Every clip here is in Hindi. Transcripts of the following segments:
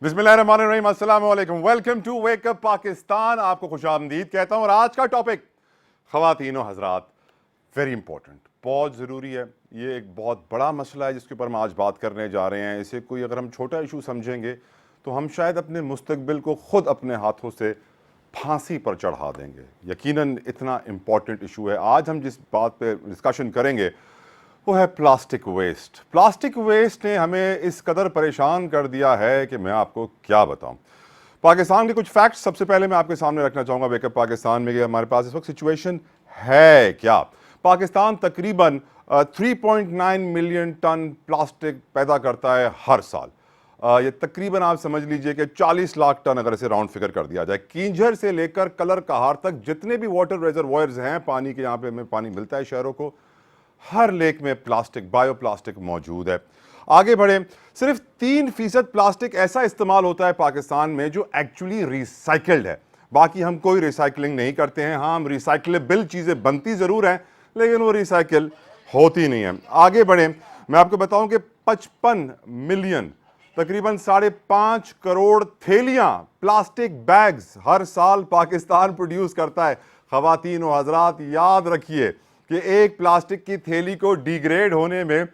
बिस्मिल्लाहिर्रहमानिर्रहीम, अस्सलाम वालेकुम। Welcome to wake up Pakistan. आपको खुशामदीद कहता हूं और आज का टॉपिक ख़वातीन व हज़रात वेरी इंपॉर्टेंट, बहुत ज़रूरी है। ये एक बहुत बड़ा मसला है जिसके ऊपर हम आज बात करने जा रहे हैं। इसे कोई अगर हम छोटा इशू समझेंगे तो हम शायद अपने मुस्तकबिल को ख़ुद अपने हाथों से फांसी पर चढ़ा देंगे। यकीनन इतना इम्पॉर्टेंट इशू है। आज हम जिस बात पे डिस्कशन करेंगे वो है प्लास्टिक वेस्ट। प्लास्टिक वेस्ट ने हमें इस कदर परेशान कर दिया है कि मैं आपको क्या बताऊं। पाकिस्तान के कुछ फैक्ट्स सबसे पहले मैं आपके सामने रखना चाहूँगा वेकअप पाकिस्तान में कि हमारे पास इस वक्त सिचुएशन है क्या। पाकिस्तान तकरीबन 3.9 मिलियन टन प्लास्टिक पैदा करता है हर साल। ये तकरीबन आप समझ लीजिए कि 40 लाख टन अगर इसे राउंड फिगर कर दिया जाए। कींझर से लेकर कलर कहार तक जितने भी वाटर रिजर्वॉयर्स हैं, पानी के, यहाँ पे हमें पानी मिलता है शहरों को, हर लेक में प्लास्टिक, बायो प्लास्टिक मौजूद है। आगे बढ़े, सिर्फ 3% प्लास्टिक ऐसा इस्तेमाल होता है पाकिस्तान में जो एक्चुअली रिसाइकल्ड है। बाकी हम कोई रिसाइकलिंग नहीं करते हैं। हाँ, हम रिसाइकलेबल चीज़ें बनती ज़रूर हैं लेकिन वो रिसाइकिल होती नहीं है। आगे बढ़े, मैं आपको बताऊं कि 55 मिलियन, तकरीबन 5.5 करोड़ थैलियां, प्लास्टिक बैग्स हर साल पाकिस्तान प्रोड्यूस करता है। ख़वातीन व हज़रात याद रखिए कि एक प्लास्टिक की थैली को डिग्रेड होने में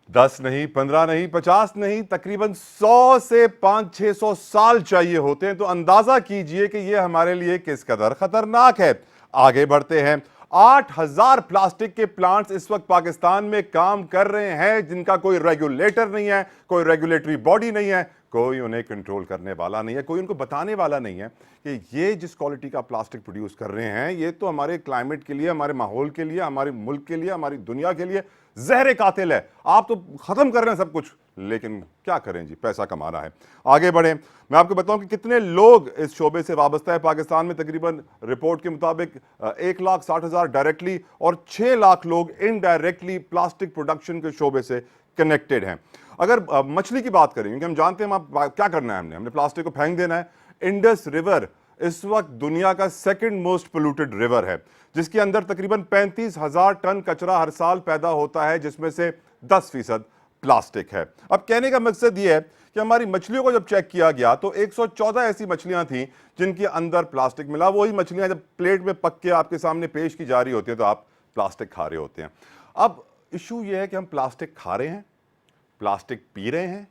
10 नहीं, 15 नहीं, 50 नहीं, तकरीबन 100 से 500-600 साल चाहिए होते हैं। तो अंदाजा कीजिए कि यह हमारे लिए किस कदर खतरनाक है। आगे बढ़ते हैं, 8000 प्लास्टिक के प्लांट्स इस वक्त पाकिस्तान में काम कर रहे हैं जिनका कोई रेगुलेटर नहीं है, कोई रेगुलेटरी बॉडी नहीं है, कोई उन्हें कंट्रोल करने वाला नहीं है, कोई उनको बताने वाला नहीं है कि ये जिस क्वालिटी का प्लास्टिक प्रोड्यूस कर रहे हैं ये तो हमारे क्लाइमेट के लिए, हमारे माहौल के लिए, हमारे मुल्क के लिए, हमारी दुनिया के लिए जहर कातिल है। आप तो खत्म कर रहे हैं सब कुछ, लेकिन क्या करें जी, पैसा कमाना है। आगे बढ़े, मैं आपको बताऊं कि कितने लोग इस शोबे से वाबस्ता है। पाकिस्तान में तकरीबन रिपोर्ट के मुताबिक 1,60,000 डायरेक्टली और 6 लाख लोग इनडायरेक्टली प्लास्टिक प्रोडक्शन के शोबे से कनेक्टेड हैं। अगर मछली की बात करें, क्योंकि हम जानते हैं हम क्या करना है, हमने प्लास्टिक को फेंक देना है। इंडस रिवर इस वक्त दुनिया का सेकंड मोस्ट पोल्यूटेड रिवर है, जिसके अंदर तकरीबन 35,000 टन कचरा हर साल पैदा होता है, जिसमें से 10% प्लास्टिक है। अब कहने का मकसद यह है कि हमारी मछलियों को जब चेक किया गया तो 114 ऐसी मछलियां थीं जिनके अंदर प्लास्टिक मिला। वही मछलियां जब प्लेट में पक के आपके सामने पेश की जा रही होती है तो आप प्लास्टिक खा रहे होते हैं। अब इशू यह है कि हम प्लास्टिक खा रहे हैं, प्लास्टिक पी रहे हैं,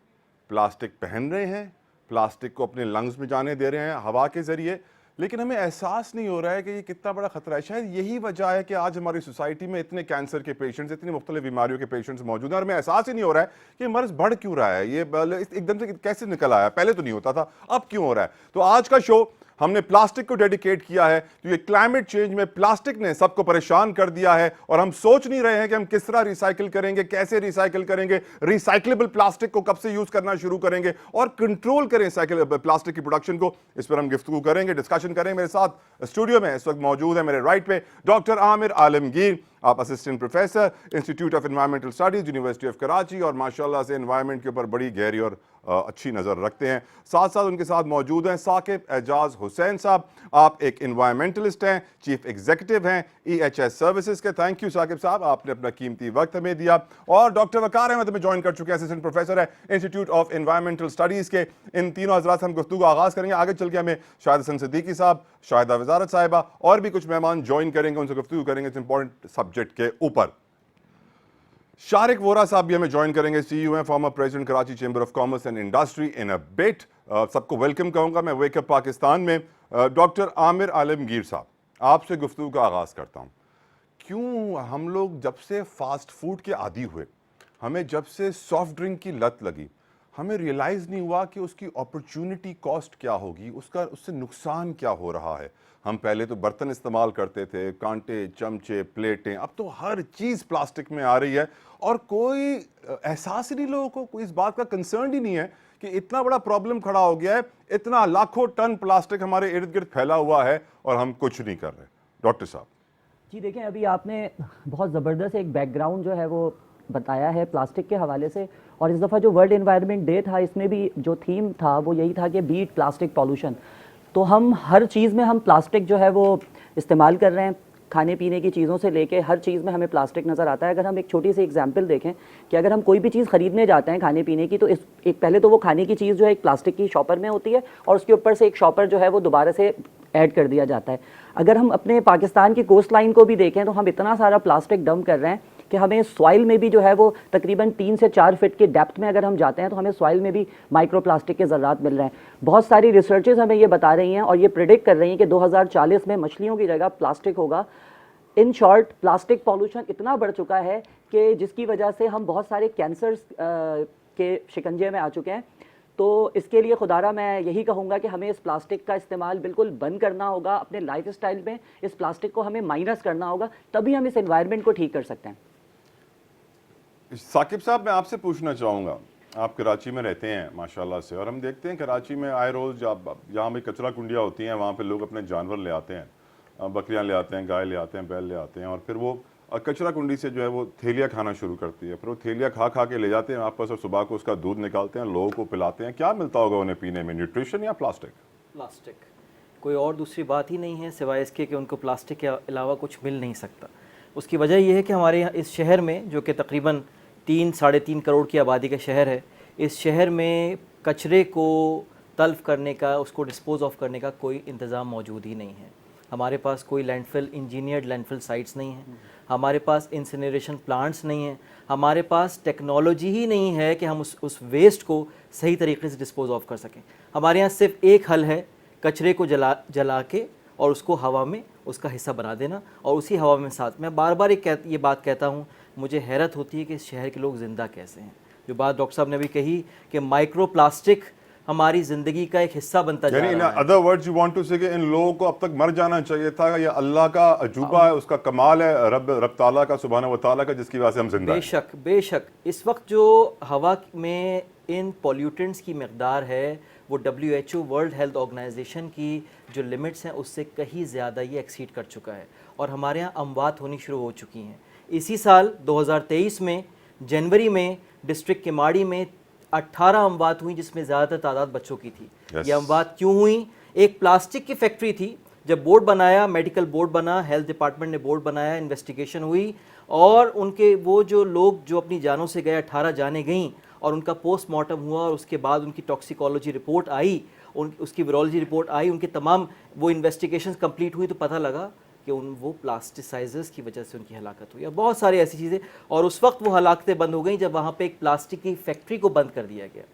प्लास्टिक पहन रहे हैं, प्लास्टिक को अपने लंग्स में जाने दे रहे हैं हवा के जरिए, लेकिन हमें एहसास नहीं हो रहा है कि ये कितना बड़ा खतरा है। शायद यही वजह है कि आज हमारी सोसाइटी में इतने कैंसर के पेशेंट्स, इतनी मुख्तलिफ बीमारियों के पेशेंट्स मौजूद हैं और हमें एहसास ही नहीं हो रहा है कि मर्ज बढ़ क्यों रहा है, ये एकदम से कैसे निकल आया, पहले तो नहीं होता था, अब क्यों हो रहा है। तो आज का शो हमने प्लास्टिक को डेडिकेट किया है क्योंकि क्लाइमेट चेंज में प्लास्टिक ने सबको परेशान कर दिया है और हम सोच नहीं रहे हैं कि हम किस तरह रिसाइकिल करेंगे, कैसे रिसाइकिल करेंगे, रिसाइक्लेबल प्लास्टिक को कब से यूज करना शुरू करेंगे और कंट्रोल करें साइकिल प्लास्टिक की प्रोडक्शन को। इस पर हम गुफ्तगू करेंगे, डिस्कशन करेंगे। मेरे साथ स्टूडियो में इस वक्त मौजूद है मेरे राइट पे डॉक्टर आमिर आलमगीर, आप assistant professor institute of environmental studies university of Karachi और माशाल्लाह से एनवायरनमेंट के ऊपर बड़ी गहरी और अच्छी नज़र रखते हैं। साथ साथ उनके साथ मौजूद हैं साकिब एजाज हुसैन साहब, आप एक एनवायरमेंटलिस्ट हैं, चीफ एग्जीक्यूटिव हैं EHS सर्विसेज के। थैंक यू साकिब साहब, आपने अपना कीमती वक्त हमें दिया। और डॉक्टर वकार अहमद हमें ज्वाइन कर चुके हैं, असिस्टेंट प्रोफेसर है इंस्टीट्यूट ऑफ एनवायरमेंटल स्टडीज़ के। इन तीनों हजरात से हम गुफ्तगू का आगाज़ करेंगे। आगे चल के हमें शाहिद हसन सिद्दीकी साहब, शाहिदा वजारत साहिबा और भी कुछ मेहमान ज्वाइन करेंगे, उनसे गुफ्तगू करेंगे इस इंपॉर्टेंट सब्जेक्ट के ऊपर। शारिक वोरा साहब भी हमें ज्वाइन करेंगे, CEO हैं, former president Karachi chamber of commerce and industry. In a bit सबको वेलकम कहूँगा मैं वेकअप पाकिस्तान में। डॉक्टर आमिर आलमगीर साहब, आपसे गुफ्तगू का आगाज़ करता हूँ। क्यों हम लोग जब से फास्ट फूड के आदी हुए, हमें जब से सॉफ्ट ड्रिंक की लत लगी, हमें रियलाइज़ नहीं हुआ कि उसकी अपॉर्चुनिटी कॉस्ट क्या होगी, उससे नुकसान क्या हो रहा है। हम पहले तो बर्तन इस्तेमाल करते थे, कांटे, चमचे, प्लेटें, अब तो हर चीज़ प्लास्टिक में आ रही है और कोई एहसास ही नहीं, लोगों को कोई इस बात का कंसर्न ही नहीं है कि इतना बड़ा प्रॉब्लम खड़ा हो गया है, इतना लाखों टन प्लास्टिक हमारे इर्द गिर्द फैला हुआ है और हम कुछ नहीं कर रहे। डॉक्टर साहब जी देखें, अभी आपने बहुत ज़बरदस्त एक बैकग्राउंड जो है वो बताया है प्लास्टिक के हवाले से, और इस दफ़ा जो वर्ल्ड एनवायरनमेंट डे था इसमें भी जो थीम था वो यही था कि बीट प्लास्टिक पॉल्यूशन। तो हम हर चीज़ में हम प्लास्टिक जो है वो इस्तेमाल कर रहे हैं, खाने पीने की चीज़ों से लेके हर चीज़ में हमें प्लास्टिक नज़र आता है। अगर हम एक छोटी सी एग्जांपल देखें कि अगर हम कोई भी चीज़ खरीदने जाते हैं खाने पीने की, तो एक पहले तो वो खाने की चीज़ जो है एक प्लास्टिक की शॉपर में होती है और उसके ऊपर से एक शॉपर जो है वो दोबारा से ऐड कर दिया जाता है। अगर हम अपने पाकिस्तान की कोस्ट लाइन को भी देखें तो हम इतना सारा प्लास्टिक डंप कर रहे हैं कि हमें सॉइल में भी जो है वो तकरीबन 3 से 4 फीट के डेप्थ में अगर हम जाते हैं तो हमें सॉइल में भी माइक्रो प्लास्टिक के ज़रात मिल रहे हैं। बहुत सारी रिसर्चेज हमें ये बता रही हैं और ये प्रिडिक्ट कर रही हैं कि 2040 में मछलियों की जगह प्लास्टिक होगा। इन शॉर्ट, प्लास्टिक पॉल्यूशन इतना बढ़ चुका है कि जिसकी वजह से हम बहुत सारे कैंसर्स के शिकंजे में आ चुके हैं। तो इसके लिए खुदारा मैं यही कहूँगा कि हमें इस प्लास्टिक का इस्तेमाल बिल्कुल बंद करना होगा। अपने लाइफ स्टाइल में इस प्लास्टिक को हमें माइनस करना होगा, तभी हम इस एनवायरनमेंट को ठीक कर सकते हैं। साकिब साहब, मैं आपसे पूछना चाहूँगा, आप कराची में रहते हैं माशाल्लाह से, और हम देखते हैं कराची में आए रोज़ जहाँ भी कचरा कुंडियाँ होती हैं वहाँ पे लोग अपने जानवर ले आते हैं, बकरियाँ ले आते हैं, गाय ले आते हैं, बैल ले आते हैं, और फिर वो कचरा कुंडी से जो है वो थैलियाँ खाना शुरू करती है। फिर वो थैलियाँ खा खा के ले जाते हैं आपस, और सुबह को उसका दूध निकालते हैं, लोगों को पिलाते हैं। क्या मिलता होगा उन्हें पीने में, न्यूट्रिशन या प्लास्टिक? प्लास्टिक, कोई और दूसरी बात ही नहीं है सिवाय इसके कि उनको प्लास्टिक के अलावा कुछ मिल नहीं सकता। उसकी वजह यह है कि हमारे यहाँ इस शहर में, जो कि तकरीबन 3-3.5 करोड़ की आबादी का शहर है, इस शहर में कचरे को तल्फ करने का, उसको डिस्पोज ऑफ करने का कोई इंतज़ाम मौजूद ही नहीं है। हमारे पास कोई लैंडफिल, इंजीनियर्ड लैंडफिल साइट्स नहीं हैं, हमारे पास इंसिनरेशन प्लांट्स नहीं हैं, हमारे पास टेक्नोलॉजी ही नहीं है कि हम उस वेस्ट को सही तरीके से डिस्पोज ऑफ कर सकें। हमारे यहाँ सिर्फ एक हल है, कचरे को जला के और उसको हवा में उसका हिस्सा बना देना, और उसी हवा में साथ मैं बार बार ये बात कहता हूँ, मुझे हैरत होती है कि इस शहर के लोग ज़िंदा कैसे हैं। जो बात डॉक्टर साहब ने भी कही कि माइक्रो प्लास्टिक हमारी ज़िंदगी का एक हिस्सा बनता जा रहा है। Other words, you want to say कि इन लोगों को अब तक मर जाना चाहिए था, या अल्लाह का अजूबा है, उसका कमाल है, रब ताला का, सुभान व ताला का, जिसकी वजह से हम जिंदा हैं। बेशक बेशक, इस वक्त जो हवा में इन पॉल्यूटेंट्स की मकदार है वो WHO वर्ल्ड हेल्थ ऑर्गेनाइजेशन की जो लिमिट्स हैं उससे कहीं ज़्यादा ये एक्सीड कर चुका है, और हमारे यहाँ अमवात होनी शुरू हो चुकी हैं। इसी साल 2023 में जनवरी में डिस्ट्रिक्ट किमाड़ी में 18 अमवात हुई, जिसमें ज़्यादातर तादाद बच्चों की थी। ये अमवात क्यों हुई? एक प्लास्टिक की फैक्ट्री थी, जब बोर्ड बनाया, मेडिकल बोर्ड बना, हेल्थ डिपार्टमेंट ने बोर्ड बनाया, इन्वेस्टिगेशन हुई, और उनके वो जो लोग जो अपनी जानों से गए, 18 जानें गईं, और उनका पोस्टमार्टम हुआ, और उसके बाद उनकी टॉक्सिकोलॉजी रिपोर्ट आई, उसकी वायरोलॉजी रिपोर्ट आई, उनके तमाम वो इन्वेस्टिगेशंस कंप्लीट हुई, तो पता लगा कि वो प्लास्टिसाइजर्स की वजह से उनकी हलाकत हुई, और बहुत सारी ऐसी चीज़ें। और उस वक्त वो हलाकतें बंद हो गई जब वहाँ पे एक प्लास्टिक की फैक्ट्री को बंद कर दिया गया।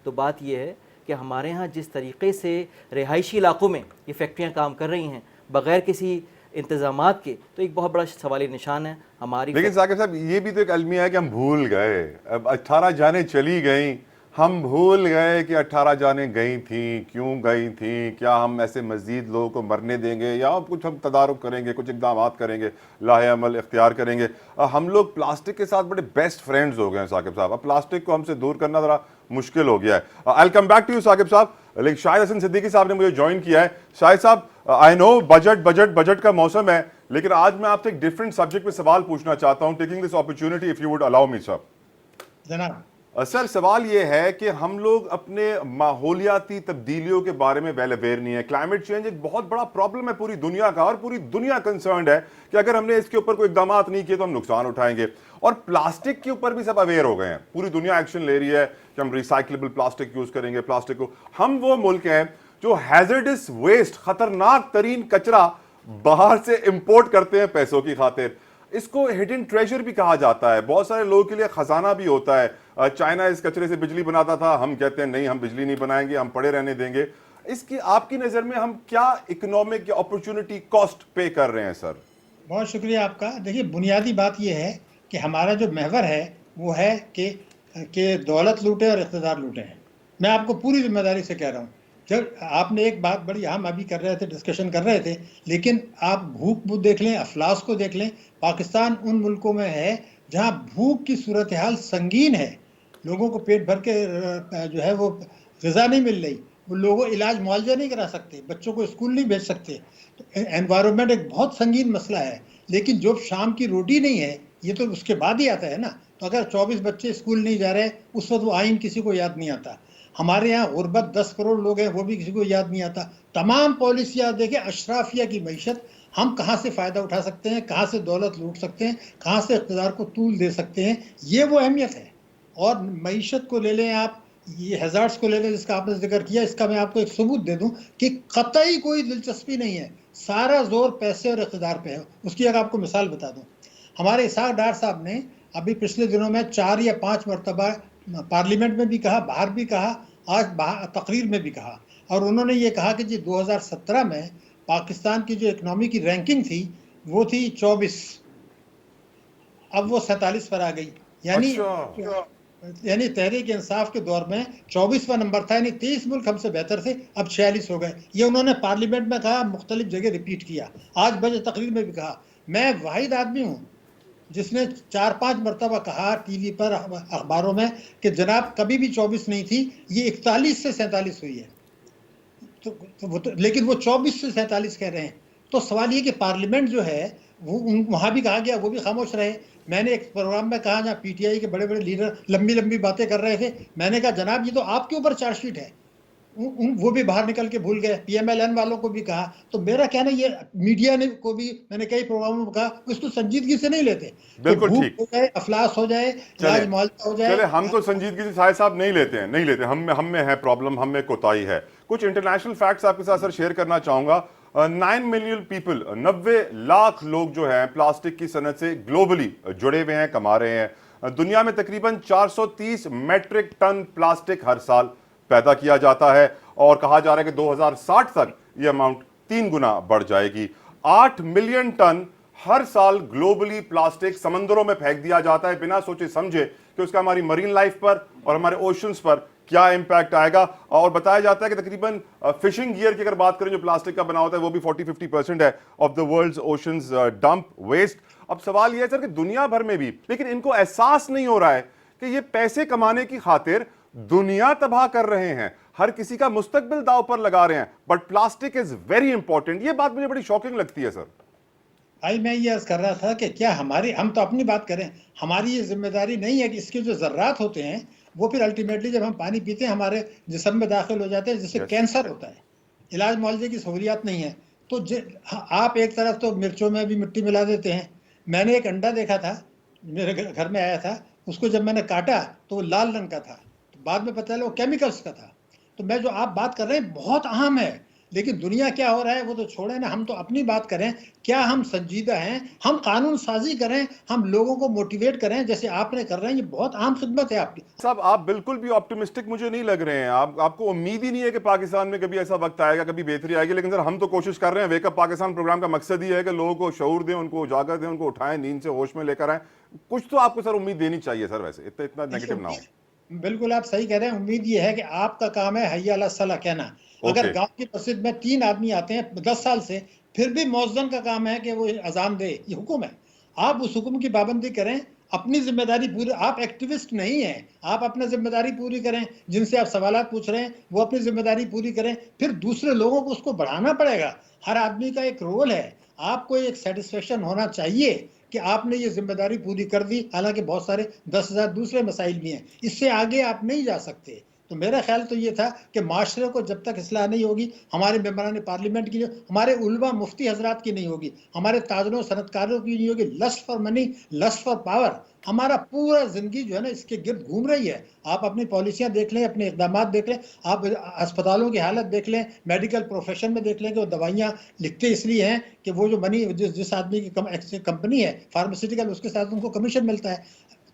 तो बात यह है कि हमारे यहाँ जिस तरीके से रिहायशी इलाकों में ये फैक्ट्रियाँ काम कर रही हैं बग़ैर किसी इंतजामात के, तो एक बहुत बड़ा सवाली निशान है हमारी। लेकिन साकिब साहब, ये भी तो एक अलमिया है कि हम भूल गए, अब 18 जाने चली गई, हम भूल गए कि 18 जाने गई थी, क्यों गई थी, क्या हम ऐसे मज़ीद लोगों को मरने देंगे, या कुछ हम तदारुक करेंगे, कुछ इक़दाम करेंगे, लाहे अमल इख्तियार करेंगे। हम लोग प्लास्टिक के साथ बड़े बेस्ट फ्रेंड्स हो गए हैं साकिब साहब, अब प्लास्टिक को हमसे दूर करना ज़रा मुश्किल हो गया है। I come back to you Saqib sahab, लेकिन शाहिद हसन सिद्दीकी साहब ने मुझे ज्वाइन किया है। शाहिद साहब, आई नो बजट का मौसम है, लेकिन आज मैं आपसे एक डिफरेंट सब्जेक्ट पे सवाल पूछना चाहता हूँ, taking this opportunity if you would allow me sir. जनाब, सर, सवाल ये है कि हम लोग अपने माहौलियाती तब्दीलियों के बारे में वेल अवेयर नहीं है। क्लाइमेट चेंज एक बहुत बड़ा प्रॉब्लम है पूरी दुनिया का, और पूरी दुनिया कंसर्न्ड है कि अगर हमने इसके ऊपर कोई इकदाम नहीं किए तो हम नुकसान उठाएंगे। और प्लास्टिक के ऊपर भी सब अवेयर हो गए हैं, पूरी दुनिया एक्शन ले रही है कि हम रिसाइक्लेबल प्लास्टिक यूज करेंगे। प्लास्टिक को, हम वो मुल्क हैं जो हैजर्डस वेस्ट, खतरनाक तरीन कचरा बाहर से इंपोर्ट करते हैं पैसों की खातिर। इसको हिडन ट्रेजर भी कहा जाता है, बहुत सारे लोगों के लिए खजाना भी होता है। चाइना इस कचरे से बिजली बनाता था, हम कहते हैं नहीं, हम बिजली नहीं बनाएंगे, हम पड़े रहने देंगे। इसकी आपकी नज़र में हम क्या इकोनॉमिक या अपॉर्चुनिटी कॉस्ट पे कर रहे हैं सर? बहुत शुक्रिया आपका। देखिए, बुनियादी बात यह है कि हमारा जो महवर है वो है कि दौलत लूटे और इक़्तिदार लूटे हैं। मैं आपको पूरी जिम्मेदारी से कह रहा हूँ। जब आपने एक बात बड़ी, हम अभी कर रहे थे, डिस्कशन कर रहे थे, लेकिन आप भूख देख लें, अफलास को देख लें। पाकिस्तान उन मुल्कों में है जहाँ भूख की सूरत हाल संगीन है, लोगों को पेट भर के जो है वो ग़िज़ा नहीं मिल रही, वो लोगों इलाज मुआवजा नहीं करा सकते, बच्चों को स्कूल नहीं भेज सकते। तो एनवायरनमेंट एक बहुत संगीन मसला है। लेकिन जो शाम की रोटी नहीं है, ये तो उसके बाद ही आता है ना। तो अगर 24 बच्चे स्कूल नहीं जा रहे, उस वक्त वो आइन किसी को याद नहीं आता। हमारे यहाँ गुर्बत 10 करोड़ लोग हैं, वो भी किसी को याद नहीं आता। तमाम पॉलिसियाँ देखें, अशराफिया की मईशत हम कहाँ से फ़ायदा उठा सकते हैं, कहाँ से दौलत लूट सकते हैं, कहाँ से इक़्तिदार को तूल दे सकते हैं, ये वो अहमियत है। और मईशत को ले लें आप, ये हज़ार्ड्स को ले लें जिसका आपने ज़िक्र किया, इसका मैं आपको एक सबूत दे दूँ कि कतई कोई दिलचस्पी नहीं है, सारा ज़ोर पैसे और इक़्तिदार पे है। उसकी एक आपको मिसाल बता दूँ, हमारे इसहाक डार साहब ने अभी पिछले दिनों में 4 या 5 मरतबा पार्लियामेंट में भी कहा, बाहर भी कहा, आज तकरीर में भी कहा, और उन्होंने ये कहा कि जी 2017 में पाकिस्तान की जो इकनॉमी की रैंकिंग थी वो थी 24, अब वो 47 पर आ गई। यानी तहरीक इंसाफ के दौर में 24वां नंबर था, यानी 23 मुल्क हमसे बेहतर थे, अब 46 हो गए। ये उन्होंने पार्लियामेंट में कहा, मुख्तलिफ जगह रिपीट किया, आज बजे तकरीर में भी कहा। मैं वाहिद आदमी हूँ जिसने 4-5 मरतबा कहा टीवी पर, अखबारों में, कि जनाब कभी भी 24 नहीं थी, ये 41 से 47 हुई है। लेकिन वो 24 से 47 कह रहे हैं। तो सवाल ये कि पार्लियामेंट जो है वो वहाँ भी कहा गया, वो भी खामोश रहे। मैंने एक प्रोग्राम में कहा जहाँ पीटीआई के बड़े बड़े लीडर लंबी लंबी बातें कर रहे थे, मैंने कहा जनाब ये तो आपके ऊपर चार्जशीट है, वो भी बाहर निकल के भूल गए। पीएमएलएन वालों को भी कहा। तो मेरा कहना, ये मीडिया ने को भी मैंने कई प्रोग्रामों में कहा, उसको संजीदगी से नहीं लेते। बिल्कुल तो ठीक हो जाए, अफलास हो जाए, चले, मुआवजा हो जाए, चले, हम तो संजीदगी से साहिब साहब नहीं लेते हैं, नहीं लेते। हम में है प्रॉब्लम, हम में कोताही है। कुछ इंटरनेशनल फैक्ट्स आपके साथ सर शेयर करना चाहूंगा। 9 मिलियन पीपल, 90 लाख लोग जो हैं प्लास्टिक की सनत से ग्लोबली जुड़े हुए हैं, कमा रहे हैं। दुनिया में तकरीबन 430 मेट्रिक टन प्लास्टिक हर साल पैदा किया जाता है, और कहा जा रहा है कि 2060 तक ये अमाउंट 3 गुना बढ़ जाएगी। 8 मिलियन टन हर साल ग्लोबली प्लास्टिक समंदरों में फेंक दिया जाता है, बिना सोचे समझे कि उसका हमारी मरीन लाइफ पर और हमारे ओशंस पर क्या इंपैक्ट आएगा। और बताया जाता है कि तकरीबन फिशिंग गियर की अगर बात करें जो प्लास्टिक का बना होता है, वो भी 40-50% है of the world's oceans dump waste. अब सवाल यह है सर कि दुनिया भर में भी, लेकिन इनको एहसास नहीं हो रहा है कि ये पैसे कमाने की खातिर दुनिया तबाह कर रहे हैं, हर किसी का मुस्तकबिल दांव पर लगा रहे हैं। But plastic is very important. ये बात मुझे बड़ी शॉकिंग लगती है सर। भाई मैं ये अर्ज कर रहा था कि क्या हम तो अपनी बात करें, हमारी ये जिम्मेदारी नहीं है कि इसके जो जर्रात होते हैं वो फिर अल्टीमेटली जब हम पानी पीते हैं हमारे जिस्म में दाखिल हो जाते हैं, जिससे कैंसर होता है। इलाज मुआवजे की सहूलियात नहीं है। तो आप एक तरफ तो मिर्चों में भी मिट्टी मिला देते हैं। मैंने एक अंडा देखा था, मेरे घर में आया था, उसको जब मैंने काटा तो वो लाल रंग का था, तो बाद में पता चला वो केमिकल्स का था। तो मैं जो आप बात कर रहे हैं बहुत अहम है, लेकिन दुनिया क्या हो रहा है वो तो छोड़ें ना, हम तो अपनी बात करें। क्या हम संजीदा हैं? हम कानून साजी करें, हम लोगों को मोटिवेट करें जैसे आपने कर रहे हैं। ये बहुत अहम खिदमत है आपकी। साहब आप बिल्कुल भी ऑप्टिमिस्टिक मुझे नहीं लग रहे हैं। आपको उम्मीद ही नहीं है कि पाकिस्तान में कभी ऐसा वक्त आएगा, कभी बेहतरी आएगी। लेकिन सर हम तो कोशिश कर रहे हैं। वेकअप पाकिस्तान प्रोग्राम का मकसद ही है कि लोगों को शऊर दें, उनको उजागर दें, उनको उठाएं, नींद से होश में लेकर आए। कुछ तो आपको सर उम्मीद देनी चाहिए सर, वैसे इतना नेगेटिव ना हो। बिल्कुल आप सही कह रहे हैं। उम्मीद ये है कि आपका काम है हय्या अला सलाह कहना। अगर गांव की मस्जिद में 3 आदमी आते हैं 10 साल से, फिर भी मौज़न का काम है कि वो अजान दे, ये हुक्म है। आप उस हुक्म की पाबंदी करें, अपनी जिम्मेदारी पूरी। आप एक्टिविस्ट नहीं हैं, आप अपनी जिम्मेदारी पूरी करें। जिनसे आप सवालात पूछ रहे हैं वो अपनी जिम्मेदारी पूरी करें, फिर दूसरे लोगों को उसको बढ़ाना पड़ेगा। हर आदमी का एक रोल है। आपको एक सेटिस्फेक्शन होना चाहिए कि आपने ये जिम्मेदारी पूरी कर दी, हालांकि बहुत सारे 10,000 दूसरे मसाइल भी हैं। इससे आगे आप नहीं जा सकते। तो मेरा ख्याल तो ये था कि माशरे को जब तक इस्लाह नहीं होगी, हमारे मेंबरान पार्लियामेंट की, हमारे उलमा मुफ्ती हजरात की नहीं होगी, हमारे ताजरों सनतकारों की नहीं होगी, lust for money, lust for power, हमारा पूरा ज़िंदगी जो है ना इसके गिर्द घूम रही है। आप अपनी पॉलिसियाँ देख लें, अपने इक़दाम देख लें, आप अस्पतालों की हालत देख लें, मेडिकल प्रोफेशन में देख लें कि वो दवाइयाँ लिखते इसलिए हैं कि वो जो मनी जिस आदमी की कंपनी है फार्मास्यूटिकल, उसके साथ उनको कमीशन मिलता है।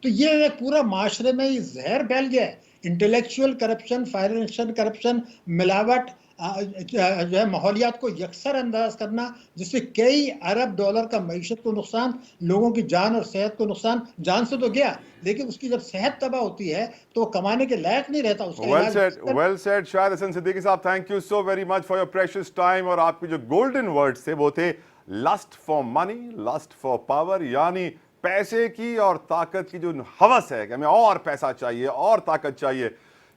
तो ये पूरा माशरे में जहर फैल गया है। इंटेलेक्चुअल करप्शन, फाइनेंशियल करप्शन, मिलावट, जो है माहौलियात को यकसर अंदाज करना, जिससे कई अरब डॉलर का मईशत को नुकसान, लोगों की जान और सेहत को नुकसान। जान से तो गया, लेकिन उसकी जब सेहत तबाह होती है तो कमाने के लायक नहीं रहता। उसका well said Shahid Hasan Siddiqui sahab, thank you so very much for your precious time. और आपके जो गोल्डन वर्ड्स थे वो थे lust for money, lust for power, यानी पैसे की और ताकत की जो हवस है कि हमें और पैसा चाहिए और ताकत चाहिए,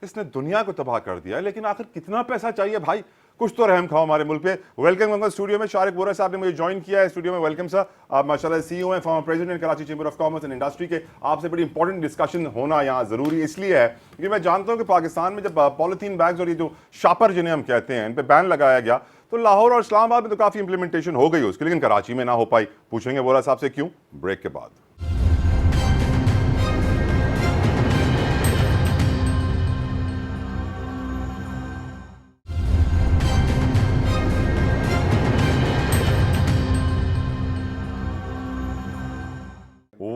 इसने दुनिया को तबाह कर दिया है। लेकिन आखिर कितना पैसा चाहिए भाई, कुछ तो रहम खाओ हमारे मुल्क पे। वेलकम स्टूडियो में शारिक बोरा साहब ने मुझे ज्वाइन किया है स्टूडियो में। Welcome sir. आप माशाल्लाह सीईओ हैं, former president Karachi chamber of commerce and industry के। आपसे बड़ी इंपॉर्टेंट डिस्कशन होना यहाँ जरूरी इसलिए है क्योंकि मैं जानता हूँ कि पाकिस्तान में जब पॉलिथीन बैग्स और ये जो शापर जिन्हें हम कहते हैं इन पर बैन लगाया गया, तो लाहौर और इस्लामाबाद में तो काफ़ी इंप्लीमेंटेशन हो गई उसकी, लेकिन कराची में ना हो पाई। पूछेंगे वोरा साहब से क्यों, ब्रेक के बाद।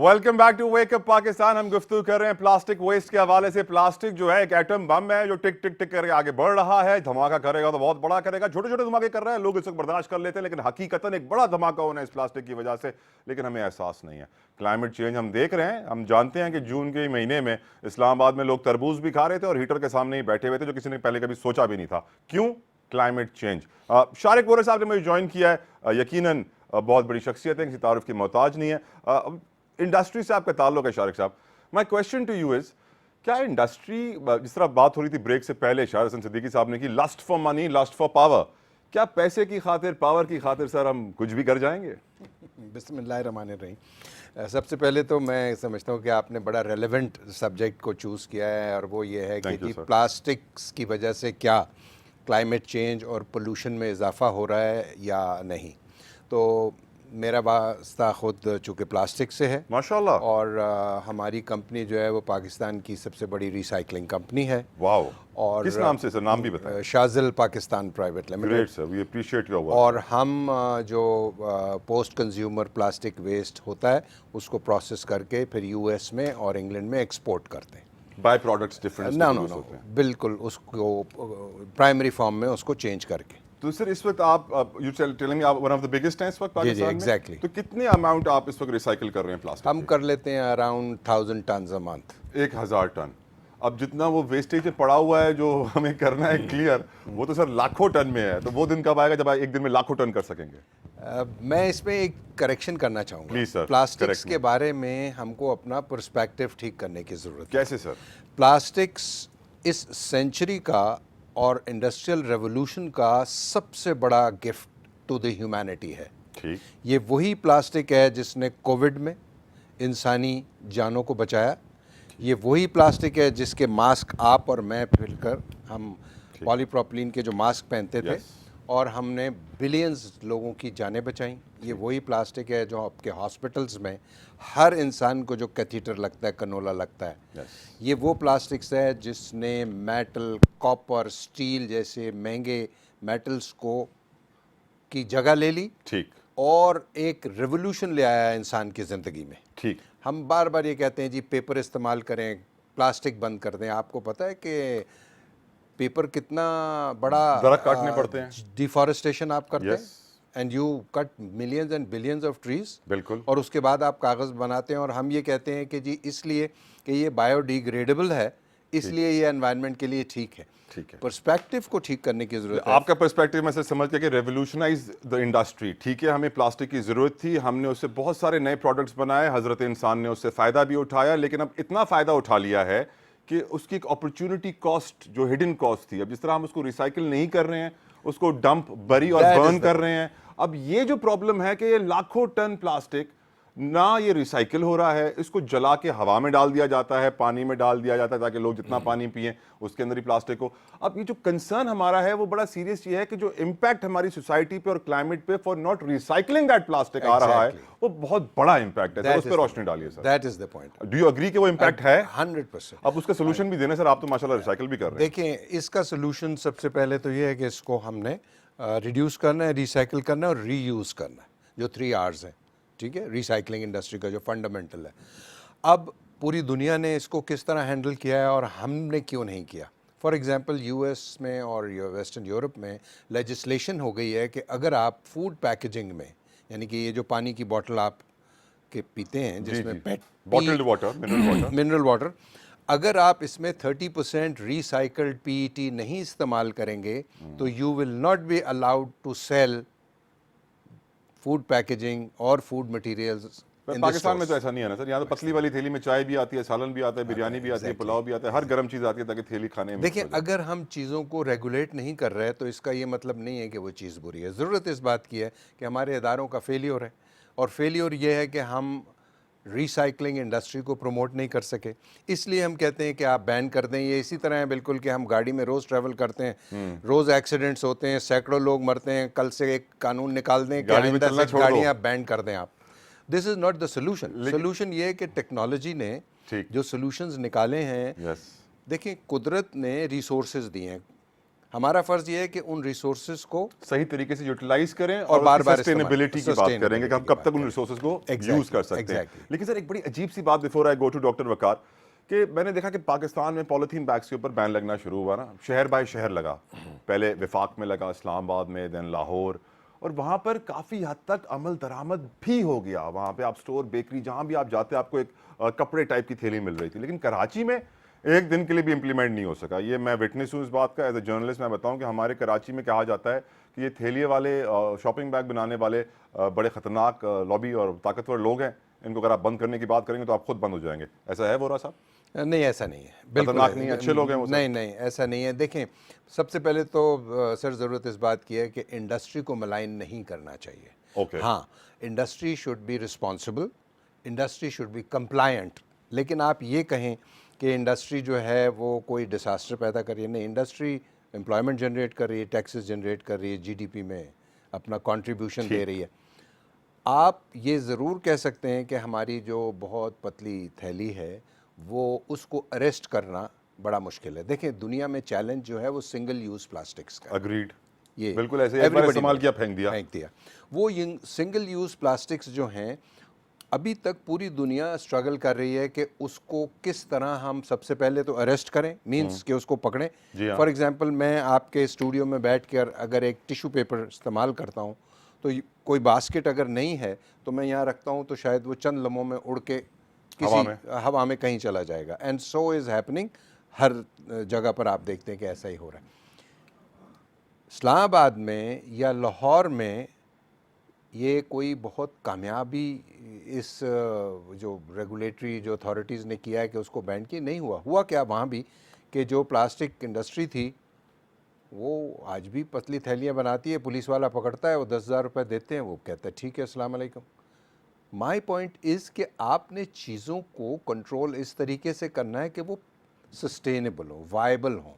Welcome back to wake up Pakistan. हम गुफ्तगू कर रहे हैं प्लास्टिक वेस्ट के हवाले से। प्लास्टिक जो है एक एटम बम है जो टिक टिक टिक करके आगे बढ़ रहा है। धमाका करेगा तो बहुत बड़ा करेगा, छोटे छोटे धमाके कर रहे हैं, लोग इस वक्त बर्दाश्त कर लेते हैं, लेकिन हकीकतन एक बड़ा धमाका होना है इस प्लास्टिक की वजह से, लेकिन हमें एहसास नहीं है। क्लाइमेट चेंज हम देख रहे हैं, हम जानते हैं कि जून के महीने में इस्लामाबाद में लोग तरबूज भी खा रहे थे और हीटर के सामने ही बैठे हुए थे, जो किसी ने पहले कभी सोचा भी नहीं था। क्यों? Climate change. शारिक वोरा साहब ने मुझे ज्वाइन किया है, यकीनन बहुत बड़ी शख्सियत है, किसी तारुफ की मोहताज नहीं है। इंडस्ट्री से आपका ताल्लुक है Shariq sahab. My question to you is, क्या इंडस्ट्री, जिस तरह बात हो रही थी ब्रेक से पहले शायर हसन सिद्दीकी साहब ने की, lust for money, lust for power, क्या पैसे की खातिर, पावर की खातिर सर हम कुछ भी कर जाएंगे? बिस्मिल्लाहिर्रहमानिर्रहीम। सबसे पहले तो मैं समझता हूँ कि आपने बड़ा रेलेवेंट सब्जेक्ट को चूज़ किया है, और वो ये है कि Thank you, जी sir. प्लास्टिक्स की वजह से क्या क्लाइमेट चेंज और पोल्यूशन में इजाफा हो रहा है या नहीं। तो मेरा वास्ता ख़ुद चूँकि प्लास्टिक से है माशाल्लाह। और हमारी कंपनी जो है वो पाकिस्तान की सबसे बड़ी रिसाइकलिंग कंपनी है। वाओ। और किस नाम से सर, नाम भी बताएं। Shajil Pakistan private limited. Great sir, we appreciate your work. और हम जो पोस्ट कंज्यूमर प्लास्टिक वेस्ट होता है उसको प्रोसेस करके फिर यूएस में और इंग्लैंड में एक्सपोर्ट करते हैं। By products different no no no, बिल्कुल उसको प्राइमरी फॉर्म में उसको चेंज करके। तो सर इस वक्त आप यू टेलिंग आप वन ऑफ द बिगेस्ट हैं इस वक्त पाकिस्तान में। एग्जैक्टली। तो कितने अमाउंट आप इस वक्त रिसाइकिल कर रहे हैं प्लास्टिक? हम कर लेते हैं around 1000 ton a month. 1000 ton. अब जितना वो वेस्टेज में पड़ा हुआ है जो हमें करना है क्लियर, वो तो सर लाखों टन में है। तो वो दिन कब आएगा जब आप एक दिन में लाखों टन कर सकेंगे? मैं इसमें एक करेक्शन करना चाहूँगा। Please, sir, plastics correct me. के बारे में हमको अपना पर्सपेक्टिव ठीक करने की ज़रूरत है। कैसे सर? प्लास्टिक्स इस सेंचुरी का और इंडस्ट्रियल रेवोल्यूशन का सबसे बड़ा गिफ्ट टू द ह्यूमैनिटी है। ठीक। ये वही प्लास्टिक है जिसने कोविड में इंसानी जानों को बचाया। ये वही प्लास्टिक है जिसके मास्क आप और मैं मिलकर हम पॉलीप्रोपिलीन के जो मास्क पहनते थे Yes. और हमने बिलियंस लोगों की जानें बचाई। ये वही प्लास्टिक है जो आपके हॉस्पिटल्स में हर इंसान को जो कैथीटर लगता है, कनोला लगता है। Yes. ये वो प्लास्टिक्स है जिसने मेटल, कॉपर, स्टील जैसे महंगे मेटल्स को की जगह ले ली ठीक। और एक रेवोल्यूशन ले आया इंसान की ज़िंदगी में। ठीक। हम बार बार ये कहते हैं जी पेपर इस्तेमाल करें, प्लास्टिक बंद कर दें। आपको पता है कि पेपर कितना बड़ा दरख्त काटने पड़ते हैं। डिफॉरेस्टेशन आप करते Yes. हैं and you cut millions and billions of trees. बिल्कुल। और उसके बाद आप कागज़ बनाते हैं और हम ये कहते हैं कि जी इसलिए कि ये बायोडिग्रेडेबल है, इसलिए ये एनवायरनमेंट के लिए ठीक है। ठीक है। पर्सपेक्टिव को ठीक करने की ज़रूरत है। आपका पर्सपेक्टिव में से समझ के कि रेवोल्यूशनाइज द इंडस्ट्री। ठीक है, हमें प्लास्टिक की ज़रूरत थी, हमने उससे बहुत सारे नए प्रोडक्ट्स बनाए, हज़रत इंसान ने उससे फ़ायदा भी उठाया, लेकिन अब इतना फ़ायदा उठा लिया है कि उसकी एक अपॉर्चुनिटी कॉस्ट जो हिडन कॉस्ट थी, अब जिस तरह हम उसको रिसाइकिल नहीं कर रहे हैं, उसको डंप, बरी और That is बर्न the- कर रहे हैं। अब ये जो प्रॉब्लम है कि ये लाखों टन प्लास्टिक ना ये रिसाइकिल हो रहा है, इसको जला के हवा में डाल दिया जाता है, पानी में डाल दिया जाता है ताकि लोग जितना पानी पिएं उसके अंदर ही प्लास्टिक हो। अब ये जो कंसर्न हमारा है वो बड़ा सीरियस ये है कि जो इम्पैक्ट हमारी सोसाइटी पे और क्लाइमेट पे for not recycling that plastic आ रहा है, Exactly. वो बहुत बड़ा इम्पैक्ट है। That तो उस is पर the रोशनी point. डालिए सर। That is the point. Do you agree कि वो इम्पैक्ट है? 100%। अब उसका सोल्यूशन भी देने सर, आप तो माशाल्लाह रिसाइकिल भी कर रहे हैं। देखें, इसका सोल्यूशन सबसे पहले तो ये है कि इसको हमने रिड्यूस करना है, रिसाइकिल करना है और रीयूज़ करना है, जो 3 R's हैं। ठीक है, रिसाइकलिंग इंडस्ट्री का जो फंडामेंटल है। अब पूरी दुनिया ने इसको किस तरह हैंडल किया है और हमने क्यों नहीं किया। फॉर एग्जांपल यूएस में और वेस्टर्न यूरोप में लेजिस्लेशन हो गई है कि अगर आप फूड पैकेजिंग में, यानी कि ये जो पानी की बोतल आप के पीते हैं जिसमें PET bottled water, mineral water, mineral water, अगर आप इसमें 30% रिसाइकल्ड पीईटी नहीं इस्तेमाल करेंगे तो you will not be allowed to sell food packaging और फूड मटेरियल्स। पाकिस्तान में तो ऐसा नहीं है ना सर। यहाँ तो पतली वाली थैली में चाय भी आती है, सालन भी आता है, बिरयानी भी आती है, पुलाव भी आता है, हर गर्म चीज़ आती है ताकि थैली खाने में। देखिए, अगर हम चीज़ों को रेगुलेट नहीं कर रहे तो इसका ये मतलब नहीं है कि वो चीज़ बुरी है। ज़रूरत इस बात की है कि हमारे इदारों का फेलियर है, और फेलियर ये है कि हम रिसाइकलिंग इंडस्ट्री को प्रमोट नहीं कर सके, इसलिए हम कहते हैं कि आप बैन कर दें। ये इसी तरह है बिल्कुल कि हम गाड़ी में रोज़ ट्रैवल करते हैं, रोज़ एक्सीडेंट्स होते हैं, सैकड़ों लोग मरते हैं, कल से एक कानून निकाल दें कि गाड़ी में आइंदा चलना से छोड़ दो। गाड़ियाँ बैन कर दें आप। This is not the solution. Solution ये है कि टेक्नोलॉजी ने ठीक। जो सोल्यूशंस निकाले हैं, यस, देखिए कुदरत ने रिसोर्सेज दिए हैं, हमारा फ़र्ज़ ये है कि उन रिसोर्सेज को सही तरीके से यूटिलाइज करें और और बार-बार सस्टेनेबिलिटी की बात करेंगे कि हम कब तक उन रिसोर्सेज को Exactly, यूज कर सकते हैं। exactly. लेकिन सर एक बड़ी अजीब सी बात before I go to doctor Waqar, कि मैंने देखा कि पाकिस्तान में पॉलीथीन बैग्स के ऊपर बैन लगना शुरू हुआ ना, शहर बाय शहर लगा। पहले विफाक में लगा, इस्लामाबाद में, देन लाहौर, और वहाँ पर काफ़ी हद तक अमल दरामद भी हो गया। वहाँ पे आप स्टोर, बेकरी, जहाँ भी आप जाते आपको एक कपड़े टाइप की थैली मिल रही थी। लेकिन कराची में एक दिन के लिए भी इम्प्लीमेंट नहीं हो सका। ये मैं विटनेस हूँ इस बात का। एज ए जर्नलिस्ट मैं बताऊँ कि हमारे कराची में कहा जाता है कि ये थैलिए वाले शॉपिंग बैग बनाने वाले बड़े ख़तरनाक लॉबी और ताकतवर लोग हैं, इनको अगर आप बंद करने की बात करेंगे तो आप खुद बंद हो जाएंगे। ऐसा है वोरा साहब? नहीं, ऐसा नहीं है, बिल्कुल खतरनाक नहीं है, अच्छे लोग हैं वो सब। नहीं नहीं, ऐसा नहीं है। देखें, सबसे पहले तो सर ज़रूरत इस बात की है कि इंडस्ट्री को मलाइन नहीं करना चाहिए। ओके। हाँ, industry should be responsible, industry should be compliant. लेकिन आप ये कहें कि इंडस्ट्री जो है वो कोई डिसास्टर पैदा कर रही है, नहीं, इंडस्ट्री एम्प्लॉयमेंट जनरेट कर रही है, टैक्सेस जनरेट कर रही है, जीडीपी में अपना कंट्रीब्यूशन दे रही है। आप ये ज़रूर कह सकते हैं कि हमारी जो बहुत पतली थैली है वो उसको अरेस्ट करना बड़ा मुश्किल है। देखें, दुनिया में चैलेंज जो है वो सिंगल यूज़ प्लास्टिक्स का है। अग्रीड। ये बिल्कुल ऐसे, एक बार everybody इस्तेमाल knows, किया फेंक दिया। वो सिंगल यूज़ प्लास्टिक्स जो हैं, अभी तक पूरी दुनिया स्ट्रगल कर रही है कि उसको किस तरह हम सबसे पहले तो अरेस्ट करें, मींस कि उसको पकड़ें। जी हाँ। फॉर एग्जांपल, मैं आपके स्टूडियो में बैठकर अगर एक टिश्यू पेपर इस्तेमाल करता हूं तो कोई बास्केट अगर नहीं है तो मैं यहाँ रखता हूं तो शायद वो चंद लम्हों में उड़ के हवा में कहीं चला जाएगा। एंड सो इज़ हैपनिंग, हर जगह पर आप देखते हैं कि ऐसा ही हो रहा है। इस्लामाबाद में या लाहौर में ये कोई बहुत कामयाबी इस जो रेगुलेटरी जो अथॉरिटीज़ ने किया है कि उसको बैन किया नहीं हुआ क्या वहाँ भी कि जो प्लास्टिक इंडस्ट्री थी वो आज भी पतली थैलियाँ बनाती है, पुलिस वाला पकड़ता है, वो 10,000 रुपये देते हैं, वो कहता है ठीक है, अस्सलाम वालेकुम। माई पॉइंट इज़ कि आपने चीज़ों को कंट्रोल इस तरीके से करना है कि वो सस्टेनेबल हो, वायबल हो।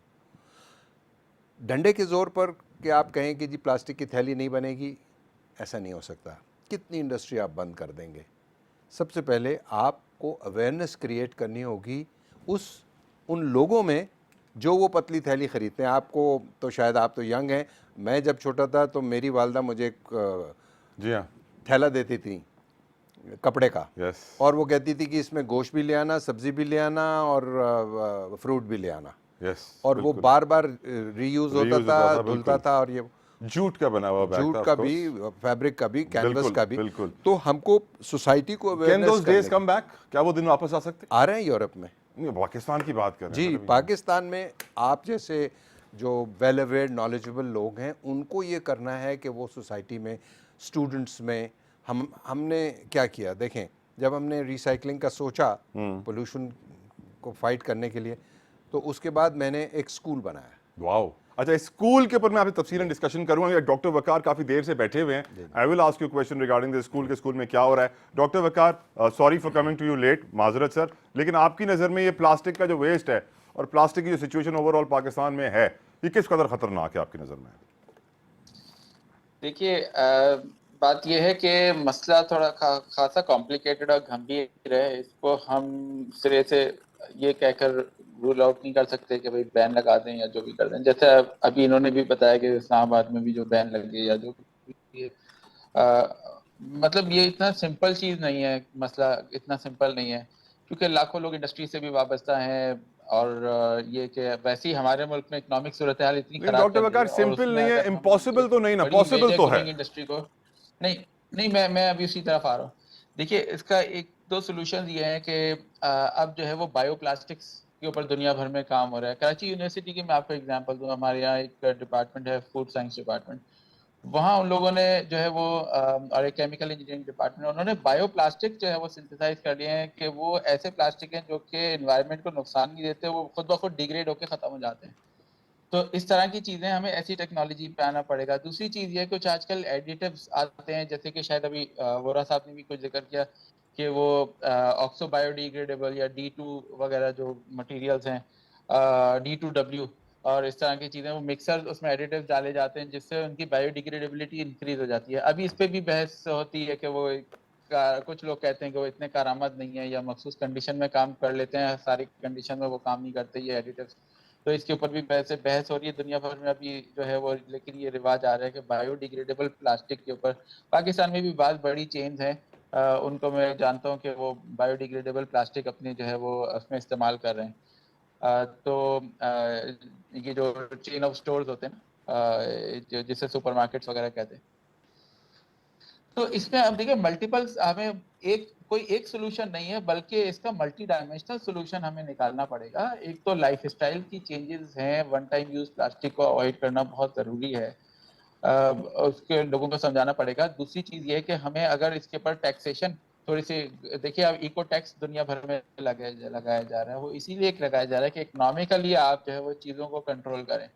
डंडे के ज़ोर पर कि आप कहें कि जी प्लास्टिक की थैली नहीं बनेगी, ऐसा नहीं हो सकता। कितनी इंडस्ट्री आप बंद कर देंगे? सबसे पहले आपको अवेयरनेस क्रिएट करनी होगी उन लोगों में जो वो पतली थैली ख़रीदते हैं। आपको तो शायद, आप तो यंग हैं, मैं जब छोटा था तो मेरी वालदा मुझे एक जी हाँ। थैला देती थी कपड़े का, यस। और वो कहती थी कि इसमें गोश्त भी ले आना, सब्ज़ी भी ले आना और फ्रूट भी ले आना। यस। और वो बार बार रीयूज़ होता था, धुलता था, और ये जूट का बना हुआ बैग जूट था, का of course. भी, फैब्रिक का भी, कैनवस बिल्कुल, का भी। बिल्कुल। तो हमको सोसाइटी को Can awareness those days come back? क्या वो दिन वापस आ सकते? आ रहे हैं यूरोप में। नहीं, पाकिस्तान की बात कर रहे जी, हैं। पाकिस्तान में आप जैसे जो वेल अवेयर नॉलेजेबल लोग हैं उनको ये करना है कि वो सोसाइटी में, स्टूडेंट्स में, हमने क्या किया, देखें, जब हमने रिसाइकलिंग का सोचा पोल्यूशन को फाइट करने के लिए, तो उसके बाद मैंने एक स्कूल बनाया। वाओ। अच्छा, इस स्कूल के ऊपर मैं आपसे तफसीलन डिस्कशन करूंगा। डॉक्टर वकार काफी देर से बैठे हुए हैं। I will ask you question regarding the school, के स्कूल में क्या हो रहा है। Doctor Waqar, sorry for coming to you late, माजरत सर, लेकिन आपकी नज़र में ये प्लास्टिक का जो वेस्ट है और प्लास्टिक की जो सिचुएशन ओवरऑल पाकिस्तान में है, ये किस कदर खतरनाक है आपकी नज़र में? देखिए, बात यह है कि मसला थोड़ा खासा कॉम्प्लिकेटेड और गंभीर है। इसको हम सिरे से ये कहकर रूल आउट नहीं कर सकते कि भाई बैन लगा दें या जो भी कर दें। जैसे अभी इन्होंने भी बताया कि इस्लामाबाद में भी जो बैन लगे या जो भी, मतलब ये इतना सिंपल चीज़ नहीं है, मसला इतना सिंपल नहीं है, क्योंकि लाखों लोग इंडस्ट्री से भी वाबस्ता हैं और ये कि वैसे ही हमारे मुल्क में इकोनॉमिक सूरत हाल इतनी खराब डॉक्टर वकार, सिंपल नहीं है, इम्पॉसिबल तो नहीं ना, पॉसिबल तो है। इंडस्ट्री को नहीं नहीं, मैं अभी उसी तरफ आ रहा हूँ। देखिए, इसका एक दो सोल्यूशन ये हैं कि अब जो है वो बायोप्लास्टिक्स के ऊपर दुनिया भर में काम हो रहा है। कराची यूनिवर्सिटी की मैं आपको एग्जांपल दूं, हमारे यहाँ एक डिपार्टमेंट है, फूड साइंस डिपार्टमेंट, वहाँ उन लोगों ने जो है वो और एक केमिकल इंजीनियरिंग डिपार्टमेंट, उन्होंने बायोप्लास्टिक जो है वो सिंथेसाइज कर लिए हैं कि वो ऐसे प्लास्टिक हैं जो कि एनवायरनमेंट को नुकसान नहीं देते, वो खुद ब खुद डिग्रेड होकर ख़त्म हो जाते हैं। तो इस तरह की चीज़ें हमें ऐसी टेक्नोलॉजी पे आना पड़ेगा। दूसरी चीज़ ये, कुछ आजकल एडिटिव्स आते हैं, जैसे कि शायद अभी वोरा साहब ने भी कुछ जिक्र किया कि वो ऑक्सो बायोडिग्रेडेबल या D2 वगैरह जो मटेरियल्स हैं, D2W और इस तरह की चीज़ें, वो मिक्सर उसमें एडिटिव्स डाले जाते हैं जिससे उनकी बायोडिग्रेडेबिलिटी इंक्रीज हो जाती है। अभी इस पर भी बहस होती है कि वो कुछ लोग कहते हैं कि वो इतने कारआमद नहीं है या मखसूस कंडीशन में काम कर लेते हैं, सारी कंडीशन में वो काम नहीं करते ये एडिटिव्स। तो इसके ऊपर भी बहस हो रही है दुनिया भर में अभी जो है वो, लेकिन ये रिवाज आ रहा है कि बायोडिग्रेडेबल प्लास्टिक के ऊपर पाकिस्तान में भी बहुत बड़ी चेन्स हैं, उनको मैं जानता हूँ कि वो बायोडिग्रेडेबल प्लास्टिक अपनी जो है वो उसमें इस्तेमाल कर रहे हैं। ये जो चेन ऑफ स्टोर्स होते हैं ना, जिसे सुपरमार्केट्स वगैरह कहते हैं, तो इसमें अब देखिए मल्टीपल्स, हमें कोई एक सोल्यूशन नहीं है बल्कि इसका मल्टी डायमेंशनल सोल्यूशन हमें निकालना पड़ेगा। एक तो लाइफस्टाइल की चेंजेस हैं, वन टाइम यूज प्लास्टिक को अवॉइड करना बहुत ज़रूरी है, उसके लोगों को समझाना पड़ेगा। दूसरी चीज़ ये है कि हमें अगर इसके ऊपर टैक्सेशन थोड़ी सी, देखिए अब इको टैक्स दुनिया भर में लगाया जा रहा है, वो इसीलिए लगाया जा रहा है कि इकोनॉमिकली आप जो है वो चीज़ों को कंट्रोल करें।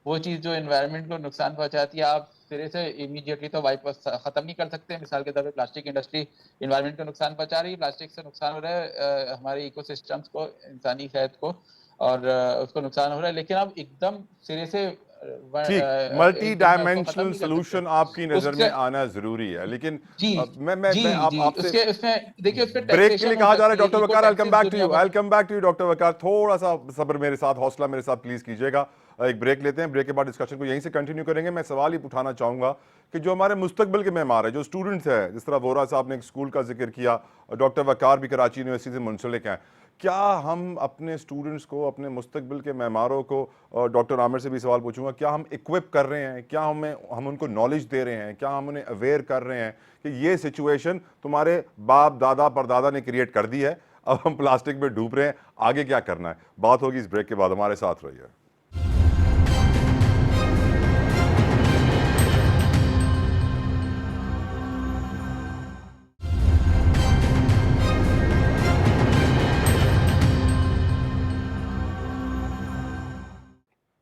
वो चीज़ जो एनवायरनमेंट को नुकसान पहुंचाती है आप सिरे से इमीडिएटली तो वाइप खत्म नहीं कर सकते। मिसाल के तौर पे प्लास्टिक इंडस्ट्री एनवायरनमेंट को नुकसान पहुंचा रही है, प्लास्टिक से नुकसान हो रहा है हमारे इकोसिस्टम्स को, इंसानी सेहत को, और उसको नुकसान हो रहा है, लेकिन अब एकदम सिरे से ठीक, मल्टी डायमेंशनल सोल्यूशन आपकी नजर में आना जरूरी है, लेकिन जी मैं जी जी आपसे उसमें देखिए उस पे ब्रेक के लिए कहा जा रहा है doctor Waqar, I come back to you, दुनिया I come back to you doctor Waqar, थोड़ा सा सब्र मेरे साथ, हौसला मेरे साथ प्लीज कीजिएगा। एक ब्रेक लेते हैं, ब्रेक के बाद डिस्कशन को यहीं से कंटिन्यू करेंगे। मैं सवाल ही उठाना चाहूंगा कि जो हमारे मुस्तकबिल के मेहमान है, जो स्टूडेंट्स हैं, जिस तरह वोरा साहब ने एक स्कूल का जिक्र किया, डॉक्टर वकार भी कराची यूनिवर्सिटी से मुंसलिक हैं, क्या हम अपने स्टूडेंट्स को, अपने मुस्तकबिल के मेहमानों को, और डॉक्टर आमिर से भी सवाल पूछूंगा, क्या हम इक्विप कर रहे हैं, क्या हम उनको नॉलेज दे रहे हैं, क्या हम उन्हें अवेयर कर रहे हैं कि ये सिचुएशन तुम्हारे बाप दादा परदादा ने क्रिएट कर दी है, अब हम प्लास्टिक में डूब रहे हैं, आगे क्या करना है? बात होगी इस ब्रेक के बाद, हमारे साथ रहिए।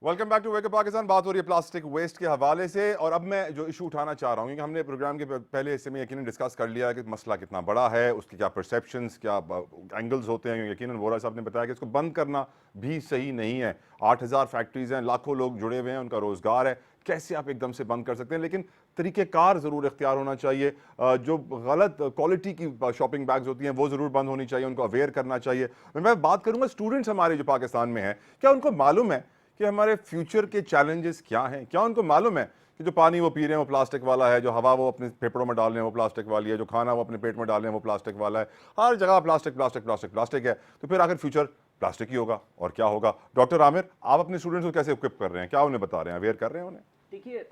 Welcome back to wake up Pakistan. बात हो रही है प्लास्टिक वेस्ट के हवाले से, और अब मैं जो इशू उठाना चाह रहा हूँ, क्योंकि हमने प्रोग्राम के पहले हिस्से में यकीनन डिस्कस कर लिया है कि मसला कितना बड़ा है, उसके क्या परसेप्शंस, क्या एंगल्स होते हैं। यकीनन वोरा साहब ने बताया कि इसको बंद करना भी सही नहीं है। 8000 फैक्ट्रीज हैं, लाखों लोग जुड़े हुए हैं, उनका रोज़गार है, कैसे आप एकदम से बंद कर सकते हैं? लेकिन तरीक़ेकार ज़रूर इख्तियार होना चाहिए। जो गलत क्वालिटी की शॉपिंग बैग्स होती हैं वो ज़रूर बंद होनी चाहिए, उनको अवेयर करना चाहिए। मैं बात करूँगा स्टूडेंट्स हमारे जो पाकिस्तान में हैं, क्या उनको मालूम है कि हमारे फ्यूचर के चैलेंजेस क्या हैं? क्या उनको मालूम है कि जो पानी वो पी रहे हैं वो प्लास्टिक वाला है, जो हवा वो अपने फेफड़ों में डाल रहे हैं वो प्लास्टिक वाली है, जो खाना वो अपने पेट में डाल रहे हैं वो प्लास्टिक वाला है, हर जगह प्लास्टिक प्लास्टिक प्लास्टिक प्लास्टिक है, तो फिर आखिर फ्यूचर प्लास्टिक ही होगा और क्या होगा? डॉक्टर आमिर, आप अपने स्टूडेंट्स को कैसे इक्विप कर रहे हैं, क्या उन्हें बता रहे हैं, अवेयर कर रहे हैं उन्हें? देखिए,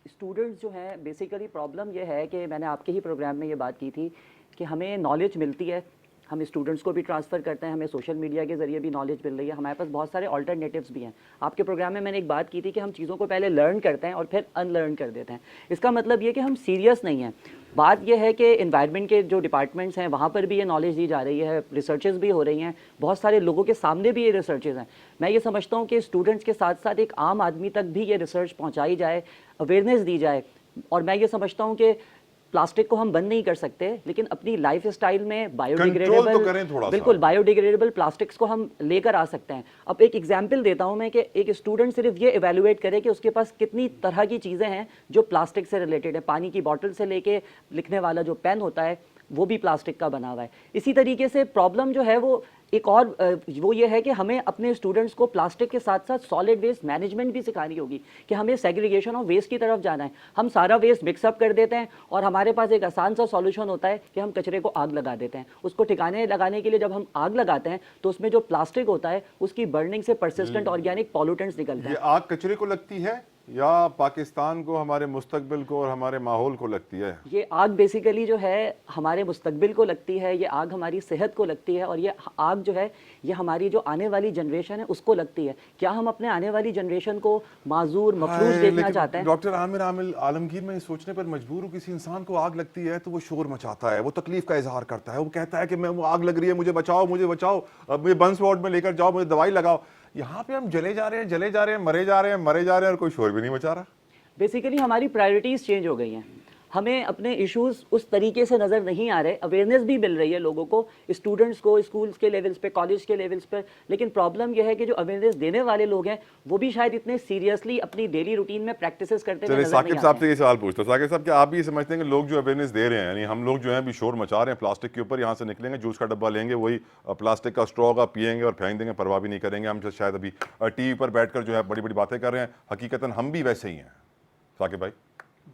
स्टूडेंट्स जो हैं, बेसिकली प्रॉब्लम ये है कि मैंने आपके ही प्रोग्राम में ये बात की थी कि हमें नॉलेज मिलती है, हम स्टूडेंट्स को भी ट्रांसफ़र करते हैं, हमें सोशल मीडिया के ज़रिए भी नॉलेज मिल रही है, हमारे पास बहुत सारे अल्टरनेटिव्स भी हैं। आपके प्रोग्राम में मैंने एक बात की थी कि हम चीज़ों को पहले लर्न करते हैं और फिर अनलर्न कर देते हैं। इसका मतलब ये कि हम सीरियस नहीं हैं। बात यह है कि एनवायरनमेंट के जो डिपार्टमेंट्स हैं वहाँ पर भी ये नॉलेज दी जा रही है, रिसर्चेस भी हो रही हैं, बहुत सारे लोगों के सामने भी ये रिसर्चेस हैं। मैं ये समझता हूँ कि स्टूडेंट्स के साथ साथ एक आम आदमी तक भी ये रिसर्च पहुँचाई जाए, अवेयरनेस दी जाए। और मैं ये समझता हूँ कि प्लास्टिक को हम बंद नहीं कर सकते, लेकिन अपनी लाइफ स्टाइल में बायोडिग्रेडेबल, बिल्कुल बायोडिग्रेडेबल प्लास्टिक्स को हम लेकर आ सकते हैं। अब एक एग्जांपल देता हूं मैं कि एक स्टूडेंट सिर्फ ये इवैल्यूएट करे कि उसके पास कितनी तरह की चीज़ें हैं जो प्लास्टिक से रिलेटेड है। पानी की बॉटल से लेके लिखने वाला जो पेन होता है वो भी प्लास्टिक का बना हुआ है। इसी तरीके से प्रॉब्लम जो है वो एक और वो ये है कि हमें अपने स्टूडेंट्स को प्लास्टिक के साथ साथ सॉलिड वेस्ट मैनेजमेंट भी सिखानी होगी कि हमें सेग्रीगेशन ऑफ वेस्ट की तरफ जाना है। हम सारा वेस्ट मिक्सअप कर देते हैं और हमारे पास एक आसान सा सॉल्यूशन होता है कि हम कचरे को आग लगा देते हैं। उसको ठिकाने लगाने के लिए जब हम आग लगाते हैं तो उसमें जो प्लास्टिक होता है उसकी बर्निंग से परसिस्टेंट ऑर्गेनिक पॉल्यूटेंट्स निकलते हैं। ये आग कचरे को लगती है या पाकिस्तान को, हमारे मुस्तकबिल को और हमारे माहौल को लगती है? ये आग बेसिकली जो है हमारे मुस्तकबिल को लगती है, ये आग हमारी सेहत को लगती है और ये आग जो है ये हमारी जो आने वाली जनरेशन है उसको लगती है। क्या हम अपने आने वाली जनरेशन को माजूर मफलूज देखना चाहते हैं? डॉक्टर आमिर आलमगीर, मैं सोचने पर मजबूर हूँ, किसी इंसान को आग लगती है तो वो शोर मचाता है, वो तकलीफ का इजहार करता है, वो कहता है कि मैं, वो आग लग रही है, मुझे बचाओ, मुझे बचाओ, मुझे बंस वार्ड में लेकर जाओ, मुझे दवाई लगाओ। यहाँ पे हम जले जा रहे हैं, जले जा रहे हैं, मरे जा रहे हैं, मरे जा रहे हैं और कोई शोर भी नहीं मचा रहा। बेसिकली हमारी प्रायोरिटीज़ चेंज हो गई हैं। हमें अपने इश्यूज उस तरीके से नज़र नहीं आ रहे। अवेयरनेस भी मिल रही है लोगों को, स्टूडेंट्स को, स्कूल्स के लेवल्स पे, कॉलेज के लेवल्स पर, लेकिन प्रॉब्लम यह है कि जो अवेयरनेस देने वाले लोग हैं वो भी शायद इतने सीरियसली अपनी डेली रूटीन में प्रैक्टिसेस करते हुए चलिए नजर नहीं साकिब आते साहब हैं। से ये सवाल पूछता हूँ। साकिब साहब, क्या आप भी ये समझते हैं कि लोग जो अवेयरनेस दे रहे हैं, यानी हम लोग जो हैं अभी शोर मचा रहे हैं प्लास्टिक के ऊपर, यहाँ से निकलेंगे जूस का डब्बा लेंगे, वही प्लास्टिक का स्ट्रॉ का पिएंगे और फेंक देंगे, परवाह भी नहीं करेंगे। हम शायद अभी टीवी पर बैठकर जो है बड़ी बड़ी बातें कर रहे हैं, हकीकतन हम भी वैसे ही हैं। साकिब भाई,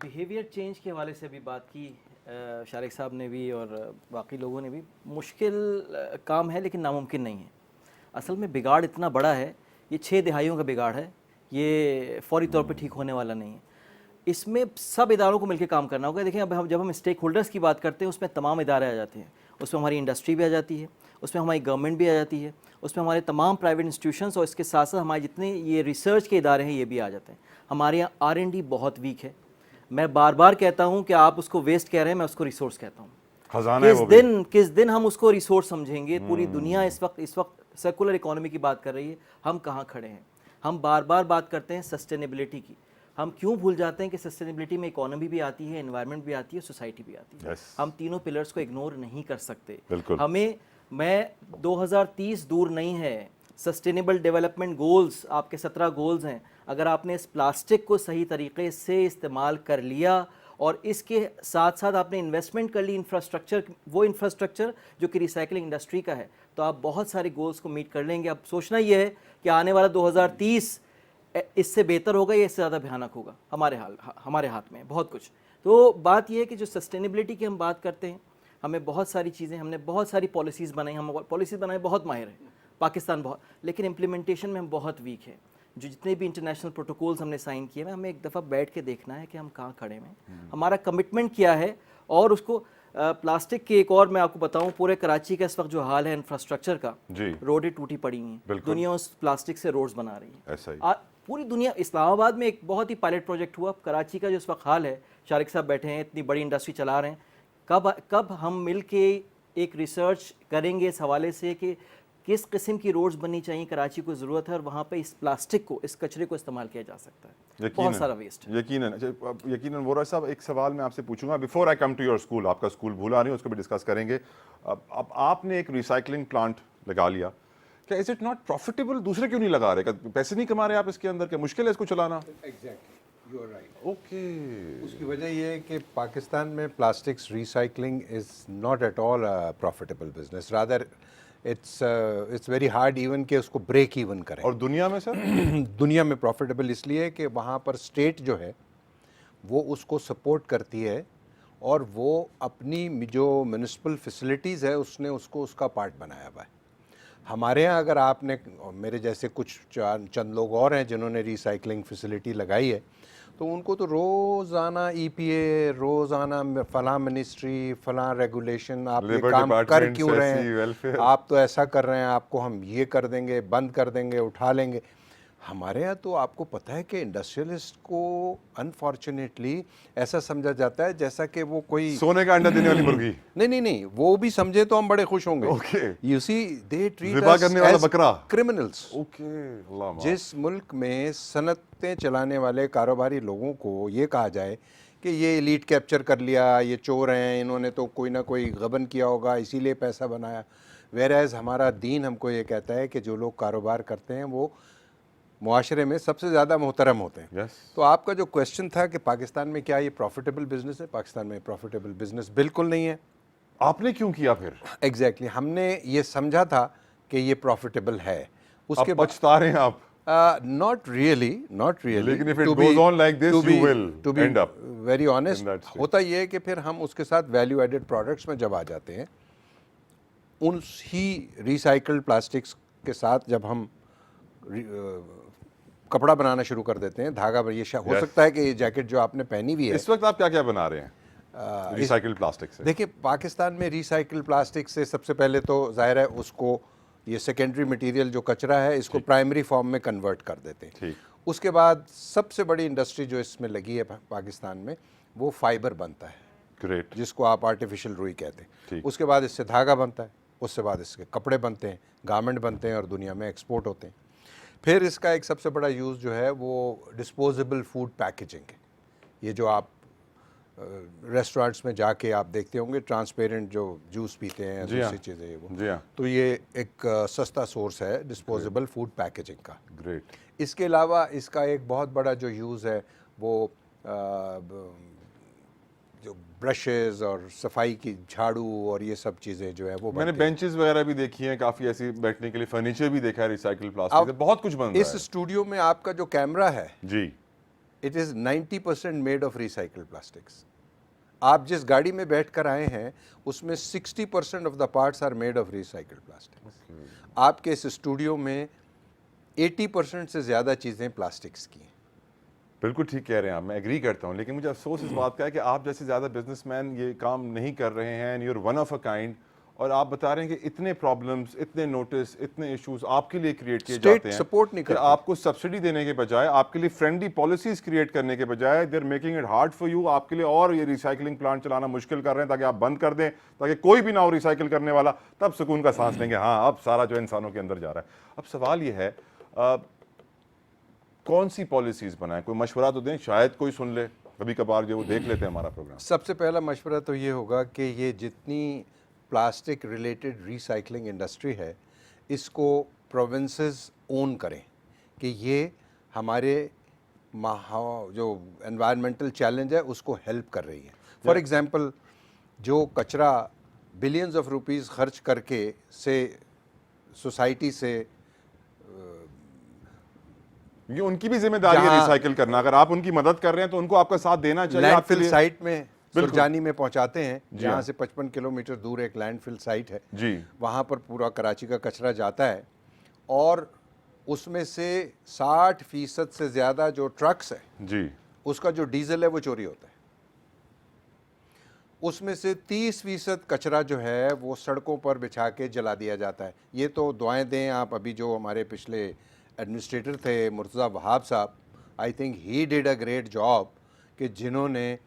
बिहेवियर चेंज के हवाले से भी बात की शारिक साहब ने भी और बाकी लोगों ने भी। मुश्किल काम है लेकिन नामुमकिन नहीं है। असल में बिगाड़ इतना बड़ा है, ये 6 दिहाइयों का बिगाड़ है, ये फौरी तौर पे ठीक होने वाला नहीं है। इसमें सब इदारों को मिलकर काम करना होगा। देखें, अब जब हम स्टेक होल्डर्स की बात करते हैं उसमें तमाम इदारे आ जाते हैं, उसमें हमारी इंडस्ट्री भी आ जाती है, उसमें हमारी गवर्नमेंट भी आ जाती है, उसमें हमारे तमाम प्राइवेट इंस्टीट्यूशंस और इसके साथ साथ हमारे जितने ये रिसर्च के इदारे हैं ये भी आ जाते हैं। हमारे यहाँ R&D बहुत वीक है। मैं बार बार कहता हूँ कि आप उसको वेस्ट कह रहे हैं, मैं उसको रिसोर्स कहता हूँ। खजाना है वो भी। किस दिन हम उसको रिसोर्स समझेंगे? पूरी दुनिया इस वक्त सर्कुलर इकोनॉमी की बात कर रही है, हम कहाँ खड़े हैं? हम बार बार बात करते हैं सस्टेनेबिलिटी की, हम क्यों भूल जाते हैं कि सस्टेनेबिलिटी में इकोनॉमी भी आती है, एनवायरनमेंट भी आती है, सोसाइटी भी आती है। Yes. हम तीनों पिलर्स को इग्नोर नहीं कर सकते। बिल्कुल। हमें, मैं 2030 दूर नहीं है, सस्टेनेबल डेवलपमेंट गोल्स आपके 17 गोल्स हैं। अगर आपने इस प्लास्टिक को सही तरीके से इस्तेमाल कर लिया और इसके साथ साथ आपने इन्वेस्टमेंट कर ली इंफ्रास्ट्रक्चर, वो इंफ्रास्ट्रक्चर जो कि रिसाइकलिंग इंडस्ट्री का है, तो आप बहुत सारे गोल्स को मीट कर लेंगे। अब सोचना ये है कि आने वाला 2030 इससे बेहतर होगा या इससे ज़्यादा भयानक होगा। हमारे हाथ में बहुत कुछ। तो बात यह है कि जो सस्टेनेबिलिटी की हम बात करते हैं, हमें बहुत सारी चीज़ें, हमने बहुत सारी पॉलिसीज़ बनाई, हम पॉलिसीज़ बनाए बहुत माहिर है पाकिस्तान बहुत, लेकिन इम्प्लीमेंटेशन में हम बहुत वीक है। जो जितने भी इंटरनेशनल प्रोटोकॉल्स हमने साइन किए हैं, हमें एक दफ़ा बैठ के देखना है कि हम कहाँ खड़े हैं, हमारा कमिटमेंट क्या है। और उसको प्लास्टिक के एक और मैं आपको बताऊं, पूरे कराची का इस वक्त जो हाल है इंफ्रास्ट्रक्चर का, जी, रोडें टूटी पड़ी हैं, बिल्कुल। दुनिया उस प्लास्टिक से रोड्स बना रही है। ऐसा ही। पूरी दुनिया, इस्लामाबाद में एक बहुत ही पायलट प्रोजेक्ट हुआ। कराची का जो इस वक्त हाल है, शारिक साहब बैठे हैं, इतनी बड़ी इंडस्ट्री चला रहे हैं, कब हम मिल के एक रिसर्च करेंगे इस हवाले से कि किस किस्म की रोड्स बननी चाहिए, कराची को ज़रूरत है, और वहाँ पे इस प्लास्टिक को, इस कचरे को इस्तेमाल किया जा सकता है। बहुत सारा वेस्ट है। यकीनन वोरा साहब, एक सवाल मैं आपसे पूछूंगा before I come to your school. आपका स्कूल भूला नहीं, उसको भी डिस्कस करेंगे। अब आपने एक रिसाइकलिंग प्लांट लगा लिया, क्या इज इट नॉट प्रॉफिटेबल? दूसरे क्यों नहीं लगा रहे? पैसे नहीं कमा रहे आप इसके अंदर? क्या मुश्किल है इसको चलाना? Exactly, you are right. Okay. उसकी वजह ये है कि पाकिस्तान में plastics recycling is not at all a profitable business, rather it's very hard even कि उसको ब्रेक इवन करें। और दुनिया में सर? दुनिया में प्रॉफिटेबल इसलिए कि वहाँ पर स्टेट जो है वो उसको सपोर्ट करती है और वो अपनी जो म्यूनिसिपल फैसिलिटीज़ है उसने उसको उसका पार्ट बनाया हुआ है। हमारे यहाँ अगर आपने, मेरे जैसे कुछ चंद लोग और हैं जिन्होंने रिसाइकलिंग फैसिलिटी लगाई है, तो उनको तो रोज़ाना EPA, रोज़ाना फ़लाँ मिनिस्ट्री, फ़लाँ रेगुलेशन, आप ये Labour काम कर Department, क्यों रहे SC, हैं, welfare। आप तो ऐसा कर रहे हैं, आपको हम ये कर देंगे, बंद कर देंगे, उठा लेंगे। हमारे यहाँ तो आपको पता है कि इंडस्ट्रियलिस्ट को अनफॉर्चुनेटली ऐसा समझा जाता है जैसा कि वो कोई सोने का अंडा देने वाली मुर्गी। नहीं, वो भी समझे तो हम बड़े खुश होंगे। Okay। You see, they treat ज़िबा अस करने वाला एज बकरा। क्रिमिनल्स। ओके, अल्लाह माफ़। जिस मुल्क में सनतें चलाने वाले कारोबारी लोगों को ये कहा जाए कि ये एलीट कैप्चर कर लिया, ये चोर हैं, इन्होंने तो कोई ना कोई गबन किया होगा इसीलिए पैसा बनाया, वेरएज़ हमारा दीन हमको ये कहता है कि जो लोग कारोबार करते हैं वो मुआशरे में सबसे ज़्यादा मोहतरम होते हैं। Yes। तो आपका जो क्वेश्चन था कि पाकिस्तान में क्या ये प्रॉफिटेबल बिजनेस है, पाकिस्तान में प्रॉफिटेबल बिजनेस बिल्कुल नहीं है। आपने क्यों किया फिर? एग्जैक्टली, हमने ये समझा था कि ये प्रॉफिटेबल है, उसके अब पछता रहे हैं आप? नॉट रियली, लेकिन if it goes on like this, you will end up very honest. in that state। होता ये है कि फिर हम उसके साथ वैल्यू एडेड प्रोडक्ट्स में जब आ जाते हैं, उन ही रिसाइकल्ड प्लास्टिक्स के साथ जब हम कपड़ा बनाना शुरू कर देते हैं, धागा, ये हो Yes। सकता है कि ये जैकेट जो आपने पहनी हुई है, इस वक्त आप क्या क्या बना रहे हैं रिसाइकल्ड प्लास्टिक से? देखिए पाकिस्तान में रिसाइकल प्लास्टिक से सबसे पहले तो जाहिर है उसको ये सेकेंडरी मटेरियल जो कचरा है इसको प्राइमरी फॉर्म में कन्वर्ट कर देते हैं। ठीक। उसके बाद सबसे बड़ी इंडस्ट्री जो इसमें लगी है पाकिस्तान में, वो फाइबर बनता है, ग्रेट। जिसको आप आर्टिफिशियल रुई कहते हैं। ठीक। उसके बाद इससे धागा बनता है, उसके बाद इसके कपड़े बनते हैं, गारमेंट बनते हैं और दुनिया में एक्सपोर्ट होते हैं। फिर इसका एक सबसे बड़ा यूज़ जो है वो डिस्पोजेबल फूड पैकेजिंग है। ये जो आप रेस्टोरेंट्स में जाके आप देखते होंगे ट्रांसपेरेंट जो जूस पीते हैं, जी हाँ। दूसरी चीज़ें वो। जी हाँ। तो ये एक सस्ता सोर्स है डिस्पोजेबल फूड पैकेजिंग का। ग्रेट। इसके अलावा इसका एक बहुत बड़ा जो यूज़ है वो जो ब्रशेज़ और सफाई की झाड़ू और ये सब चीज़ें जो है वो मैंने बनती हैं। बेंचेस वगैरह भी देखी हैं, काफी ऐसी बैठने के लिए, फर्नीचर भी देखा है रिसाइकिल प्लास्टिक से, अब बहुत कुछ बन रहा इस है। स्टूडियो में आपका जो कैमरा है जी। It is 90% made of recycled plastics. आप जिस गाड़ी में बैठ कर आए हैं उसमें 60% of the parts are made of recycled plastics. आपके इस स्टूडियो में 80% से ज़्यादा चीज़ें प्लास्टिक्स की हैं। बिल्कुल ठीक कह रहे हैं आप, मैं एग्री करता हूँ, लेकिन मुझे अफसोस इस बात का है कि आप जैसे ज़्यादा बिजनेसमैन ये काम नहीं कर रहे हैं, and you're one of a kind, और आप बता रहे हैं कि इतने प्रॉब्लम्स, इतने नोटिस, इतने इश्यूज आपके लिए क्रिएट किए State जाते हैं support नहीं कि करती। आपको सब्सिडी देने के बजाय, आपके लिए फ्रेंडली पॉलिसीज क्रिएट करने के बजाय they are making it hard for you, आपके लिए और ये रिसाइकलिंग प्लांट चलाना मुश्किल कर रहे हैं ताकि आप बंद कर दें, ताकि कोई भी ना हो रिसाइकिल करने वाला, तब सुकून का सांस लेंगे, हाँ अब सारा जो इंसानों के अंदर जा रहा है। अब सवाल ये है कौन सी पॉलिसीज बनाएं, कोई मशवरा तो दें, शायद कोई सुन ले, कभी कभार जो वो देख लेते हैं हमारा प्रोग्राम। सबसे पहला मशवरा तो ये होगा कि ये जितनी प्लास्टिक रिलेटेड रिसाइकलिंग इंडस्ट्री है इसको प्रोविंसेस ओन करें कि ये हमारे जो एनवायरमेंटल चैलेंज है उसको हेल्प कर रही है। फॉर एग्जांपल जो कचरा बिलियंस ऑफ रुपीस खर्च करके से सोसाइटी से ये उनकी भी जिम्मेदारी है जहाँ- रिसाइकिल करना, अगर आप उनकी मदद कर रहे हैं तो उनको आपका साथ देना चाहिए। आपके लैंडफिल लिए साइट में बिल्कुल। सुरजानी में पहुंचाते हैं, जी जहाँ हाँ। से 55 किलोमीटर दूर एक लैंडफिल साइट है। जी। वहाँ पर पूरा कराची का कचरा जाता है और उसमें से 60% से ज़्यादा जो ट्रक्स है जी। उसका जो डीजल है वो चोरी होता है। उसमें से 30% कचरा जो है वो सड़कों पर बिछा के जला दिया जाता है। ये तो दुआएं दें आप, अभी जो हमारे पिछले एडमिनिस्ट्रेटर थे मुर्तज़ा वहाब साहब, I think he did a great job कि जिन्होंने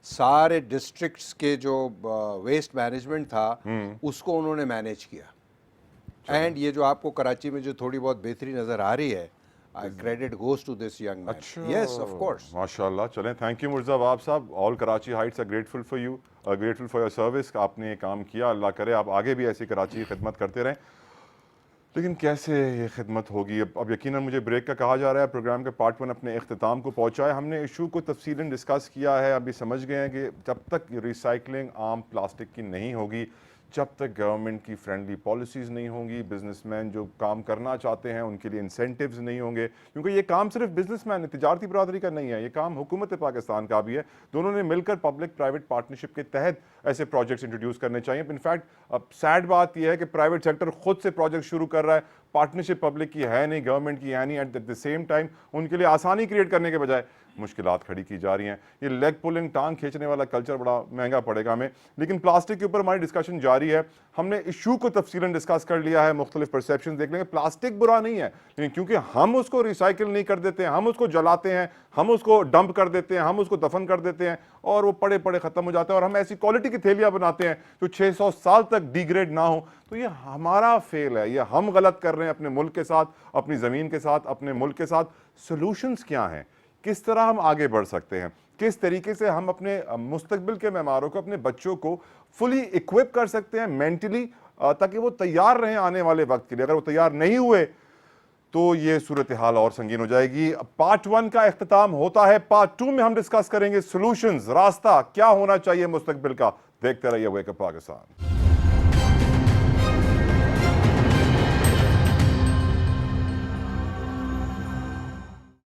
सारे डिस्ट्रिक्ट्स के जो वेस्ट मैनेजमेंट था उसको उन्होंने मैनेज किया। एंड ये जो आपको कराची में जो थोड़ी बहुत बेहतरी नज़र आ रही है, credit goes to this young man. Yes of course. माशाल्लाह। चलें, thank you Mirza Wahab sahab. All Karachi heights are grateful for you, grateful for your service. आपने ये काम किया, अल्लाह करे आप आगे भी ऐसी कराची की खिदमत करते रहें। लेकिन कैसे ये खिदमत होगी? अब यकीनन मुझे ब्रेक का कहा जा रहा है, प्रोग्राम के पार्ट 1 अपने इख्तिताम को पहुंचा है। हमने इशू को तफसीलन डिस्कस किया है, अभी समझ गए हैं कि जब तक रिसाइकलिंग आम प्लास्टिक की नहीं होगी, जब तक गवर्नमेंट की फ्रेंडली पॉलिसीज़ नहीं होंगी, बिजनेसमैन जो काम करना चाहते हैं उनके लिए इंसेंटिव्स नहीं होंगे, क्योंकि ये काम सिर्फ बिजनेसमैन तिजारती बरादरी का नहीं है, ये काम हुकूमत पाकिस्तान का भी है। दोनों ने मिलकर पब्लिक प्राइवेट पार्टनरशिप के तहत ऐसे प्रोजेक्ट्स इंट्रोड्यूस करने चाहिए। इनफैक्ट अब सैड बात यह है कि प्राइवेट सेक्टर खुद से प्रोजेक्ट शुरू कर रहा है, पार्टनरशिप पब्लिक की है नहीं, गवर्नमेंट की है नहीं। एट द सेम टाइम उनके लिए आसानी क्रिएट करने के बजाय मुश्किलात खड़ी की जा रही हैं। ये लेग पुलिंग, टांग खींचने वाला कल्चर बड़ा महंगा पड़ेगा हमें। लेकिन प्लास्टिक के ऊपर हमारी डिस्कशन जारी है। हमने इशू को तफसीलन डिस्कस कर लिया है, मुख्तलिफ परसेप्शन देख लेंगे। प्लास्टिक बुरा नहीं है, लेकिन क्योंकि हम उसको रिसाइकिल नहीं कर देते हैं, हम उसको जलाते हैं, हम उसको डंप कर देते हैं, हम उसको दफन कर देते हैं और वो पड़े पड़े ख़त्म हो जाते हैं, और हम ऐसी क्वालिटी की थैलियाँ बनाते हैं जो 600 साल तक डिग्रेड ना हो। तो ये हमारा फेल है, ये हम गलत कर रहे हैं अपने मुल्क के साथ, अपनी ज़मीन के साथ, अपने मुल्क के साथ। सोल्यूशंस क्या हैं? किस तरह हम आगे बढ़ सकते हैं? किस तरीके से हम अपने मुस्तकबिल के मेहमानों को, अपने बच्चों को फुली इक्विप कर सकते हैं मेंटली, ताकि वो तैयार रहें आने वाले वक्त के लिए। अगर वो तैयार नहीं हुए तो ये सूरत हाल और संगीन हो जाएगी। पार्ट 1 का इख्तिताम होता है, पार्ट 2 में हम डिस्कस करेंगे सोल्यूशंस, रास्ता क्या होना चाहिए मुस्तकबिल का। देखते रहिए वेक अप पाकिस्तान।